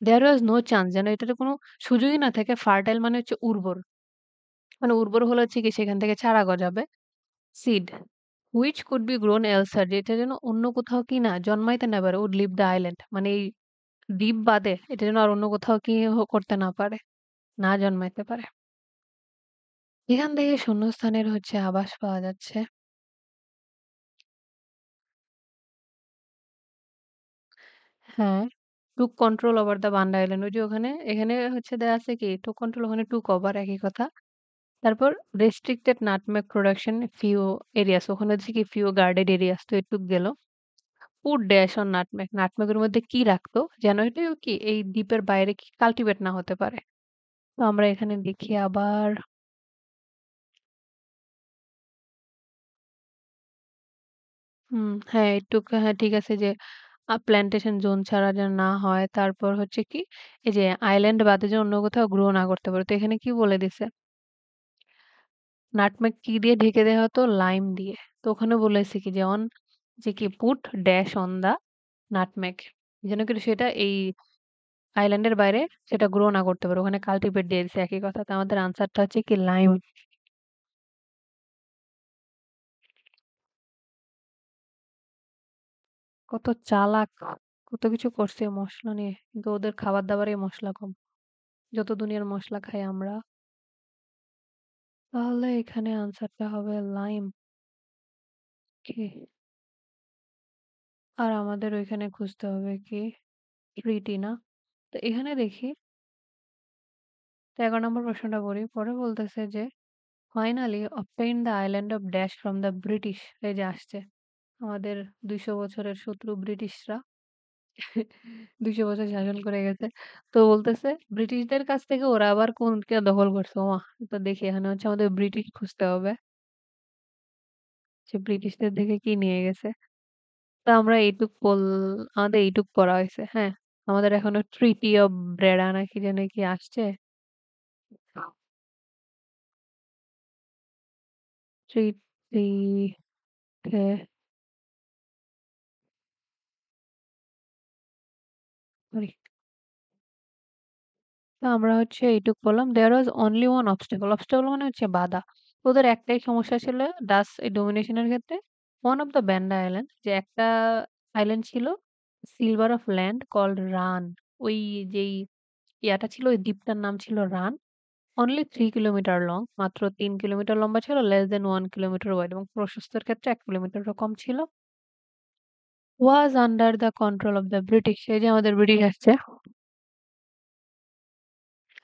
S1: there was no chance যেন এটাতে কোনো সুযোগই না থাকে fertile মানে হচ্ছে উর্বর। মানে উর্বর হলে হচ্ছে কি সেখান থেকে চারা গজাবে। seed which could be grown elsewhere যেটা যেন অন্য কোথাও কি না জন্মাইতে না পারে would leave the island মানে এই দ্বীপ বাদে এটা যেন আর অন্য কোথাও কি করতে না পারে, না জন্মাইতে পারে। এখান থেকে শূন্যস্থানের হচ্ছে আভাস পাওয়া যাচ্ছে। হ্যাঁ, took control over the Banda island ওই যে ওখানে এখানে হচ্ছে দেয়া আছে কি took control ওখানে took over একই কথা। তারপর restricted nutmeg production few areas ওখানে হচ্ছে কি few guarded areas তো এটুক গেল। put dash on nutmeg নাটমেগের মধ্যে কি রাখতো যেন এটা কি এই দ্বীপের বাইরে কি কাল্টিভেট না হতে পারে। তো আমরা এখানে দেখি আবার হ্যাঁ, এটুক হ্যাঁ ঠিক আছে যে প্ল্যান্টেশন জোন ছাড়া যেন না হয়। তারপর হচ্ছে কি এই যে আইল্যান্ড বাদে যেন অন্য কোথাও গ্রো না করতে পারে। তো এখানে কি বলে দিছে? নাটমেগ কি দিয়ে ঢেকে দেওয়া হতো? লাইম দিয়ে। তো ওখানে বলেছে কি যে যে কি put dash on the nutmeg. যেন করে সেটা এই আইল্যান্ডের বাইরে সেটা গ্রো না করতে পারে। ওখানে কাল্টিভেট দিয়ে দিছে একই কথা। তো আমাদের আনসারটা হচ্ছে কি লাইম। কত চালাক! কত কিছু করছে মসলা নিয়ে। কিন্তু ওদের খাবার-দাবারে মসলা কম। যত দুনিয়ার মসলা খাই আমরা। তাহলে এখানে আনসারটা হবে লাইম। কি? আর আমাদের ওইখানে খুঁজতে হবে কি? ট্রিটি না? তো এখানে দেখি তো ১১ নম্বর প্রশ্নটা পড়ি। পরে বলতেছে যে finally obtained the island of Dash from the British এই যে আসছে। আমাদের ২০০ বছরের শত্রু ব্রিটিশরা ২০০ বছর শাসন করে গেছে। তো বলতেছে ব্রিটিশদের কাছ থেকে ওরা আবার কোনটা দখল করছে? ওমা! তো দেখি এখানে হচ্ছে আমাদের ব্রিটিশ খুঁজতে হবে। যে ব্রিটিশদের থেকে কি নিয়ে গেছে। তো আমরা আমাদের এইটুক পড়া হইছে। হ্যাঁ? আমাদের এখনো ট্রিটি অফ ব্রেডা না কি জানি কি আসছে? ট্রিটি কে সরি। তো আমরা হচ্ছে এইটুক পড়লাম। There was only one obstacle. obstacle মানে হচ্ছে বাধা। ওদের একটাই সমস্যা ছিল ডাচ এই ডমিনেশন এর ক্ষেত্রে। One of the Banda Island যে একটা আইল্যান্ড ছিল silver of land called Run. ওই যেই ইয়াটা ছিল ওই দ্বীপটার নাম ছিল রান। অনলি 3 কিলোমিটার লং মাত্র ৩ কিলোমিটার লম্বা ছিল, লেস দ্যান 1 কিলোমিটার ওয়াইড এবং প্রশস্তের ক্ষেত্রে ১ কিলোমিটারও কম ছিল। Was under the control of the British এই যে আমাদের ব্রিটিশ আসছে।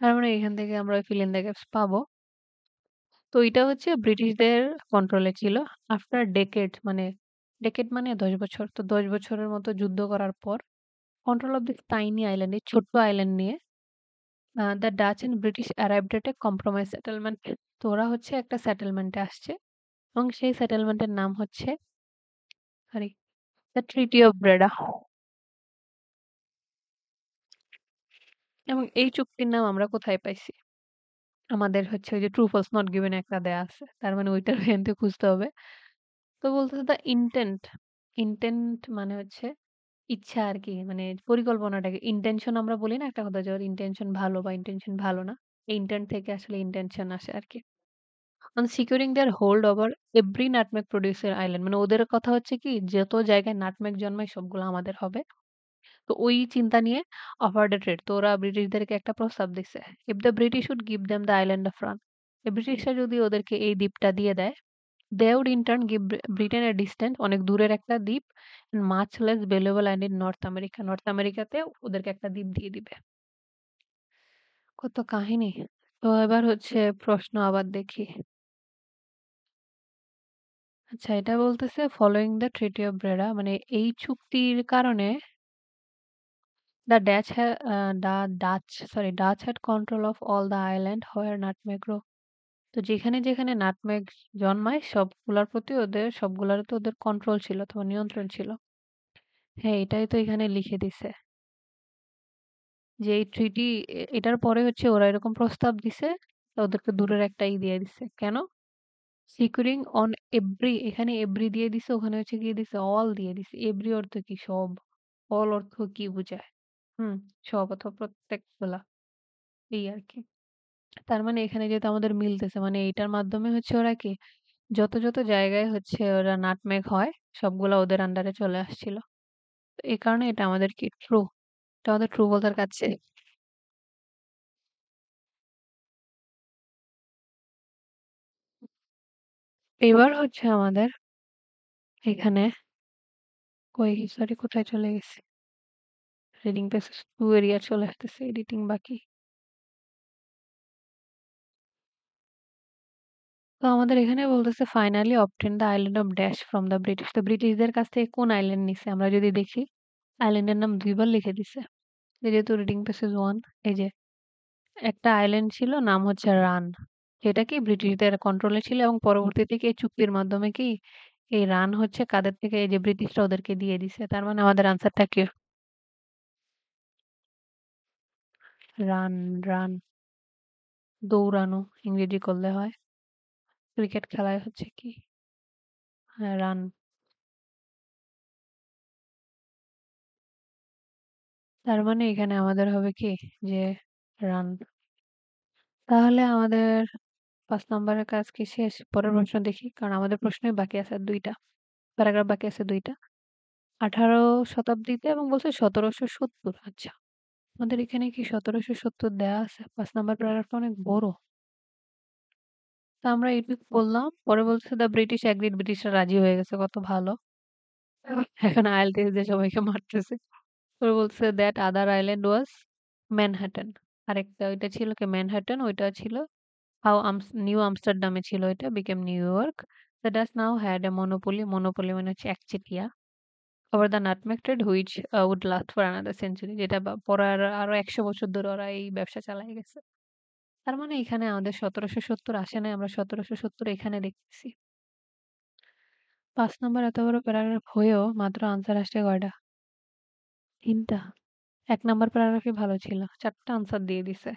S1: তার মানে এখান থেকে আমরা ফিল ইন দ্য গ্যাপস পাবো। তো এটা হচ্ছে ব্রিটিশদের কন্ট্রোলে ছিল। আফটার ডেকেড মানে ডেকেড মানে ১০ বছর। তো ১০ বছরের মতো যুদ্ধ করার পর control of this tiny island এই ছোট্ট আইল্যান্ড নিয়ে the Dutch and British arrived at A compromise settlement. তো ওরা হচ্ছে একটা সেটেলমেন্টে আসছে এবং সেই সেটেলমেন্টের নাম হচ্ছে সরি দ্য ট্রিটি অফ ব্রেডা এবং এই চুক্তির নাম আমরা কোথায় পাইছি? আমাদের হচ্ছে ওই যে ট্রু ফলস নট গিভেন একটা দেয়া আছে। তার মানে ওইটার এখান থেকে খুঁজতে হবে। তো বলতেছে দ্য ইনটেন্ট, ইনটেন্ট মানে হচ্ছে ইচ্ছা আরকি মানে পরিকল্পনাটাকে ইনটেনশন আমরা বলি না একটা কথা যে ওর ইনটেনশন ভালো বা ইনটেনশন ভালো না। এই ইনটেন্ট থেকে আসলে ইনটেনশন আসে আরকি। On securing their hold over every nutmeg producer island মানে ওদের কথা হচ্ছে কি যত জায়গায় নাটমেগ জন্মায় সবগুলো আমাদের হবে। তো ওই চিন্তা নিয়ে offered a trade তো ওরা ব্রিটিশদেরকে একটা প্রস্তাব দিছে। If the British would give them the island of Ran ব্রিটিশরা যদি ওদেরকে এই দ্বীপটা দিয়ে দেয় they would in turn give Britain a distant অনেক দূরের একটা দ্বীপ and much less valuable land in North America. North আমেরিকাতে ওদেরকে একটা দ্বীপ দিয়ে দিবে। কত কাহিনী। তো এবার হচ্ছে প্রশ্ন আবার দেখি। আচ্ছা এটা বলতেছে following the treaty of Breda মানে এই চুক্তির কারণে the Dutch the Dutch sorry Dutch had control of all the island where nutmeg grow তো যেখানে যেখানে নাটমেগ জন্মায় সবগুলার প্রতি ওদের সবগুলার তো ওদের কন্ট্রোল ছিল অথবা নিয়ন্ত্রণ ছিল। হ্যাঁ এটাই তো এখানে লিখে দিছে যে এই ট্রিটি এটার পরে হচ্ছে ওরা এরকম প্রস্তাব দিছে তো ওদেরকে দূরের একটা দিয়ে দিছে কেন সিকিউরিং অন এভরি এখানে এভরি দিয়ে দিছে ওখানে হচ্ছে গিয়ে দিছে অল দিয়ে দিছে এভরি অর্থ কি সব অল অর্থ কি বোঝায় হুম সব অথবা প্রত্যেকগুলা এই আর কি তার মানে এখানে যেহেতু আমাদের মিলতেছে মানে এইটার মাধ্যমে হচ্ছে ওরা কি যত যত জায়গায় হচ্ছে ওরা নাটমেগ হয় সবগুলা ওদের আন্ডারে চলে আসছিল তো এই কারণে এটা আমাদের কি ট্রু এটা আমাদের ট্রু বলার কাছে এবার হচ্ছে আমাদের এখানে কই সরি কোথায় চলে গেছে রিডিং প্যাসেজ 2 এরিয়া চলে আসতেছে এডিটিং বাকি তো আমাদের এখানে বলতেছে finally obtain the island of dash from the British তো ব্রিটিশদের কাছ থেকে কোন আইল্যান্ড নিছে আমরা যদি দেখি আইল্যান্ডের নাম দুইবার লিখে দিছে এই যেহেতু রিডিং প্যাসেজ 1 এই যে একটা আইল্যান্ড ছিল নাম হচ্ছে রান যেটা কি ব্রিটিশদের কন্ট্রোলে ছিল এবং পরবর্তীতে কি এই চুক্তির মাধ্যমে কি এই রান হচ্ছে কাদের থেকে এই যে ব্রিটিশরা ওদেরকে দিয়ে দিছে তার মানে আমাদের আনসারটা কি রান রান দৌড়ানো ইংরেজি করলে হয় ক্রিকেট খেলায় হচ্ছে কি হ্যাঁ রান তার মানে এখানে আমাদের হবে কি যে রান তাহলে আমাদের ৫ নম্বরের কাজ কি শেষ? পরের প্রশ্ন দেখি। কারণ আমাদের প্রশ্নই বাকি আছে আর ২ টা। প্যারাগ্রাফ বাকি আছে ২ টা। ১৮ শতাব্দীতে এবং বলছে ১৭৭০ আচ্ছা। আমাদের এখানে কি ১৭৭০ দেয়া আছে? ৫ নাম্বার প্যারাগ্রাফটা অনেক বড়। তো আমরা এইটুক পড়লাম। পরে বলছে দ্যা ব্রিটিশ এগ্রিড ব্রিটিশরা রাজি হয়ে গেছে। কত ভালো। এখন আইএলটিএস দিয়ে সবাইকে মারতেছে। পরে বলছে that other island was Manhattan. আরেকটা ওইটা ছিল কি ম্যানহাটন ওইটা ছিল নিউ আমস্টারডামে ছিল এটা became New York the Dutch now had a monopoly monopoly মানে হচ্ছে একচেটিয়া over the nutmeg trade which would last for another century যেটা পরে আরো ১০০ বছর ধরে ওরা এই ব্যবসা চালাই গেছে তার মানে এখানে আমাদের ১৭৭০ আসে নাই আমরা ১৭৭০ এখানে দেখতেছি ৫ নম্বর এত বড় প্যারাগ্রাফ হয়েও মাত্র আনসার আসছে কয়টা ৩টা ১ নাম্বার প্যারাগ্রাফই ভালো ছিল ৪টা আনসার দিয়ে দিছে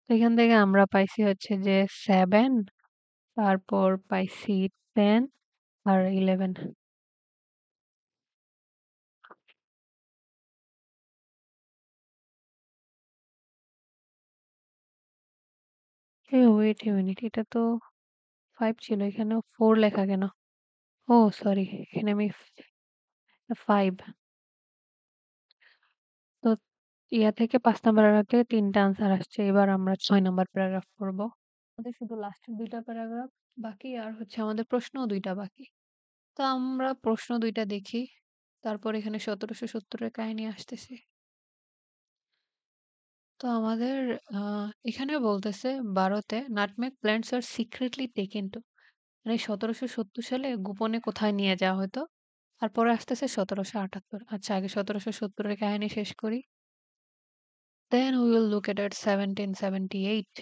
S1: তো এখান থেকে আমরা পাইছি হচ্ছে যে 7 তারপর পাইছি 10 আর 11 ওয়েট এ মিনিট এটা তো 5 ছিল এখানেও 4 লেখা কেন ও সরি এখানে আমি 5 তো ইয়া থেকে ৫ নাম্বার প্যারাগ্রাফ থেকে ৩টা আনসার আসছে এবার আমরা ৬ নাম্বার প্যারাগ্রাফ পড়ব আমাদের শুধু লাস্টের ২টা প্যারাগ্রাফ বাকি আর হচ্ছে আমাদের প্রশ্নও ২টা বাকি তো আমরা প্রশ্ন ২টা দেখি তারপর এখানে ১৭৭০ এর কাহিনী আসতেছে তো আমাদের এখানে বলতেছে ভারতে nutmeg plants are secretly taken to মানে ১৭৭০ সালে গোপনে কোথায় নিয়ে যাওয়া হতো আর পরে আসতেছে ১৭৭৮ আচ্ছা আগে ১৭৭০ এর কাহিনী শেষ করি then we will look at 1778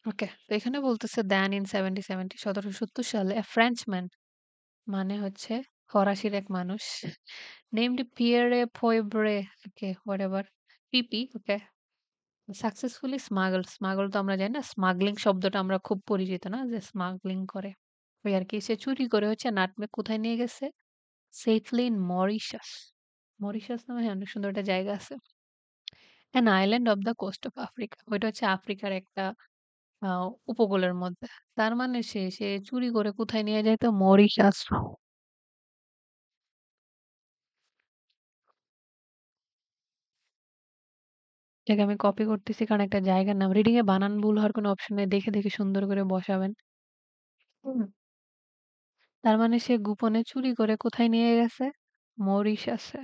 S1: okay তো এখানে বলতেছে দেন ইন 1770 সালে এ ফ্রেঞ্চম্যান মানে হচ্ছে ফরাসির এক মানুষ নেমড পিয়েরে ফয়েব্রে ওকে হোয়াটএভার পিপি ওকে সাকসেসফুলি স্মাগল তো আমরা জানি না স্মাগলিং শব্দটা আমরা খুব পরিচিত না যে স্মাগলিং করে ওই আর কি সে চুরি করে হচ্ছে নাটমেগ কোথায় নিয়ে গেছে সেফলি ইন মরিশাস মরিশাস নামে হ্যাঁ, অনেক সুন্দর একটা জায়গা আছে। An island off the coast of Africa. ওইটা হচ্ছে আফ্রিকার একটা আ উপকূলের মধ্যে। তার মানে সে চুরি করে কোথায় নিয়ে যাইতো? মরিশাস। এটাকে আমি কপি করতেছি কারণ একটা জায়গার নাম। রিডিং এ বানান ভুল হওয়ার কোনো অপশন নেই। দেখে, দেখে সুন্দর করে বসাবেন। হুম। তার মানে সে গোপনে চুরি করে কোথায় নিয়ে গেছে? মরিশাসে।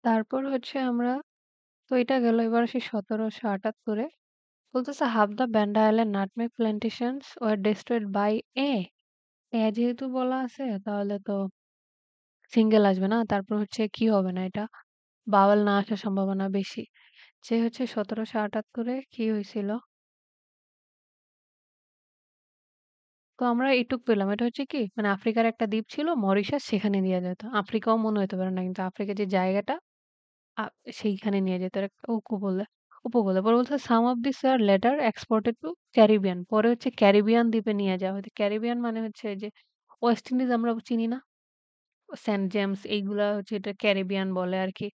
S1: তারপর হচ্ছে আমরা তো এটা গেল এবার আসি ১৭৭৮ এ। বলতেছে half the Banda island nutmeg plantations were destroyed by a. A যেহেতু বলা আছে তাহলে তো সিঙ্গেল আসবে না। তারপর হচ্ছে কি হবে না এটা? ভাওয়েল না আসার সম্ভাবনা বেশি। যে হচ্ছে ১৭৭৮ এ কি হয়েছিল? তো আমরা এইটুক পেলাম। এটা হচ্ছে কি? মানে আফ্রিকার একটা দ্বীপ ছিল মরিশাস সেখানে নিয়ে যেত। আফ্রিকাও মনে হইতে পারে না। কিন্তু আফ্রিকার যে জায়গাটা আ সেইখানে নিয়ে যেত একটা উপকূলে। উপকূলে। পরে বলছে some of these are later exported to Caribbean পরে হচ্ছে ক্যারিবিয়ান দ্বীপে নিয়ে যাওয়া হইতো। ক্যারিবিয়ান মানে হচ্ছে এই যে ওয়েস্ট ইন্ডিজ আমরা চিনি না? সেন্ট জেমস এইগুলা হচ্ছে এটা ক্যারিবিয়ান বলে আরকি।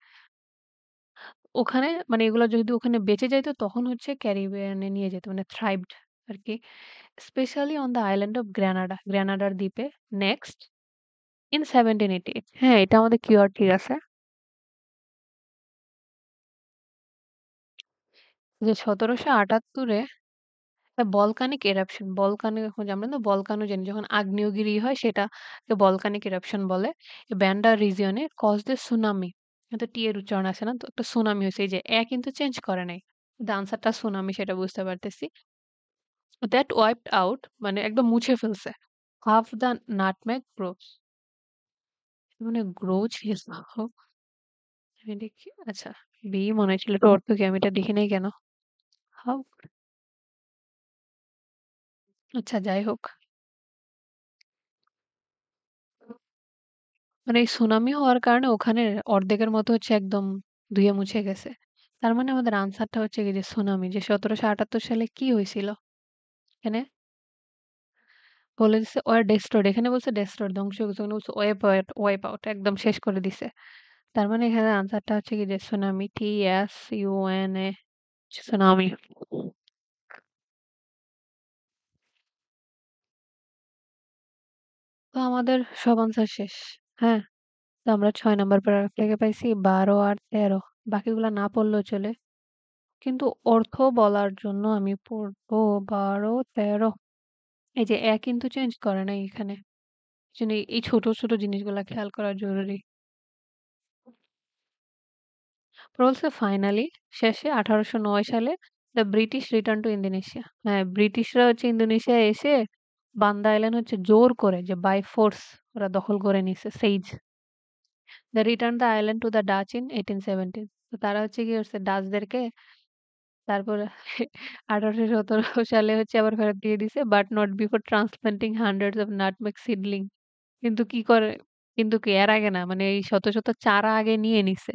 S1: ওখানে মানে এগুলা যদি ওখানে বেঁচে যাইত তখন হচ্ছে ক্যারিবিয়ানে নিয়ে যেত। মানে thrived আরকি। Specially on the island of Granada. গ্রানাডার দ্বীপে নেক্সট ইন 1788 হ্যাঁ, এটা আমাদের কিওয়ার্ড ঠিক আছে। যে ১৭৭৮ এ ভলকানিক এরাপশন ভলকানো আমরা না ভলকানো জানি যখন আগ্নেয়গিরি হয় সেটাকে ভলকানিক এরাপশন বলে। ব্যান্ডা রিজিয়নে কজড এ সুনামি। কিন্তু টি এর উচ্চারণ আছে না? তো একটা সুনামি হইছে। এই যে কিন্তু চেঞ্জ করে নাই। কিন্তু আনসারটা সুনামি সেটা বুঝতে পারতেছি। দ্যাট ওয়াইপড আউট মানে একদম মুছে ফেলছে। হাফ দ্যা নাটমেগ গ্রোভস মানে গ্রো ছিল। আমি দেখি আচ্ছা বি মনে হচ্ছিল এটার অর্থ কি? আমি এটা দেখি নাই কেন? হাউ আচ্ছা যাই হোক। মানে এই সুনামি হওয়ার কারণে ওখানে অর্ধেকের মতো হচ্ছে একদম ধুয়ে মুছে গেছে। তার মানে আমাদের আনসারটা হচ্ছে কি যে সুনামি যে ১৭৭৮ সালে কি হয়েছিল? এখানে বলে দিছে ওয়ার ডেস্ট্রয়েড এখানে বলছে ডেস্ট্রয়েড ধ্বংস হয়ে গেছে। ওখানে বলছে ওয়াইপ আউট একদম শেষ করে দিছে। তার মানে এখানে আনসারটা হচ্ছে কি যে সুনামি TSUNA সুনামি। তো আমাদের সব আনসার শেষ। হ্যাঁ? তো আমরা ৬ নাম্বার প্যারাগ্রাফ থেকে পাইছি ১২ আর ১৩ বাকিগুলা না পড়লেও চলে। কিন্তু অর্থ বলার জন্য আমি পড়বো ১২, ১৩ এই যে কিন্তু চেঞ্জ করে নাই এখানে। এজন্য এই ছোট, ছোট জিনিসগুলা খেয়াল করা জরুরি। বলছে ফাইনালি শেষে ১৮০৯ সালে the British return to Indonesia. হ্যাঁ, ব্রিটিশরা হচ্ছে ইন্দোনেশিয়ায় এসে বান্দা আইল্যান্ড হচ্ছে জোর করে যে বাই ফোর্স ওরা দখল করে নিছে সেইজ। They return the island to the Dutch in 1817 তো তারা হচ্ছে কি করছে ডাচদেরকে তারপরে ১৮১৭ সালে হচ্ছে আবার ফেরত দিয়ে দিছে but not before transplanting hundreds of nutmeg seedling. কিন্তু কি করে কিন্তু কি এর আগে না মানে এই শত, শত চারা আগে নিয়ে নিছে।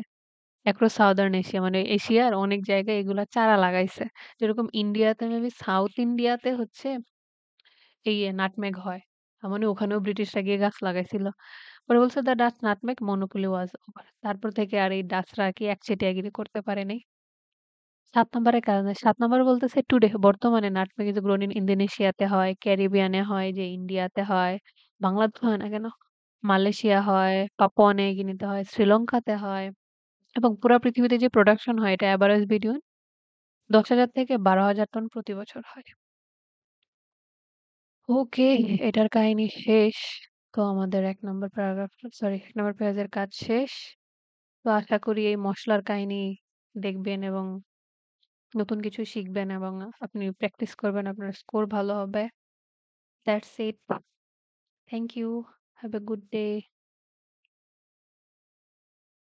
S1: অ্যাক্রস সাউদার্ন এশিয়া মানে এশিয়ার অনেক জায়গায় এগুলা চারা লাগাইছে। যেরকম ইন্ডিয়াতে মেবি সাউথ ইন্ডিয়াতে হচ্ছে এই নাটমেগ হয়। তার মানে ওখানেও ব্রিটিশরা গিয়ে গাছ লাগাইছিল। পরে বলছে the Dutch nutmeg monopoly was over. তারপর থেকে আর এই ডাচরা কি একচেটিয়াগিরি করতে পারে নাই। ৭ নাম্বারের কারণে ৭ নাম্বার বলতেছে টুডে বর্তমানে নাটমেগ ইস গ্রোন ইন ইন্দোনেশিয়াতে হয়, ক্যারিবিয়ানে হয়, যে ইন্ডিয়াতে হয়, বাংলাদেশে হয় না কেন? মালয়েশিয়া হয়, পাপুয়া নিউ গিনিতে হয়, শ্রীলঙ্কাতে হয় এবং পুরা পৃথিবীতে যে প্রোডাকশন হয় এটা এভারেজ বিটুইন ১০,০০০ থেকে ১২,০০০ টন প্রতি বছর হয়। ওকে, এটার কাহিনী শেষ। তো আমাদের ১ নম্বর প্যারাগ্রাফ সরি ১ নম্বর পেজের কাজ শেষ। তো আশা করি এই মসলার কাহিনী দেখবেন এবং নতুন কিছু শিখবেন এবং আপনি প্র্যাকটিস করবেন। আপনার স্কোর ভালো হবে। That's it. Thank you. Have a good day.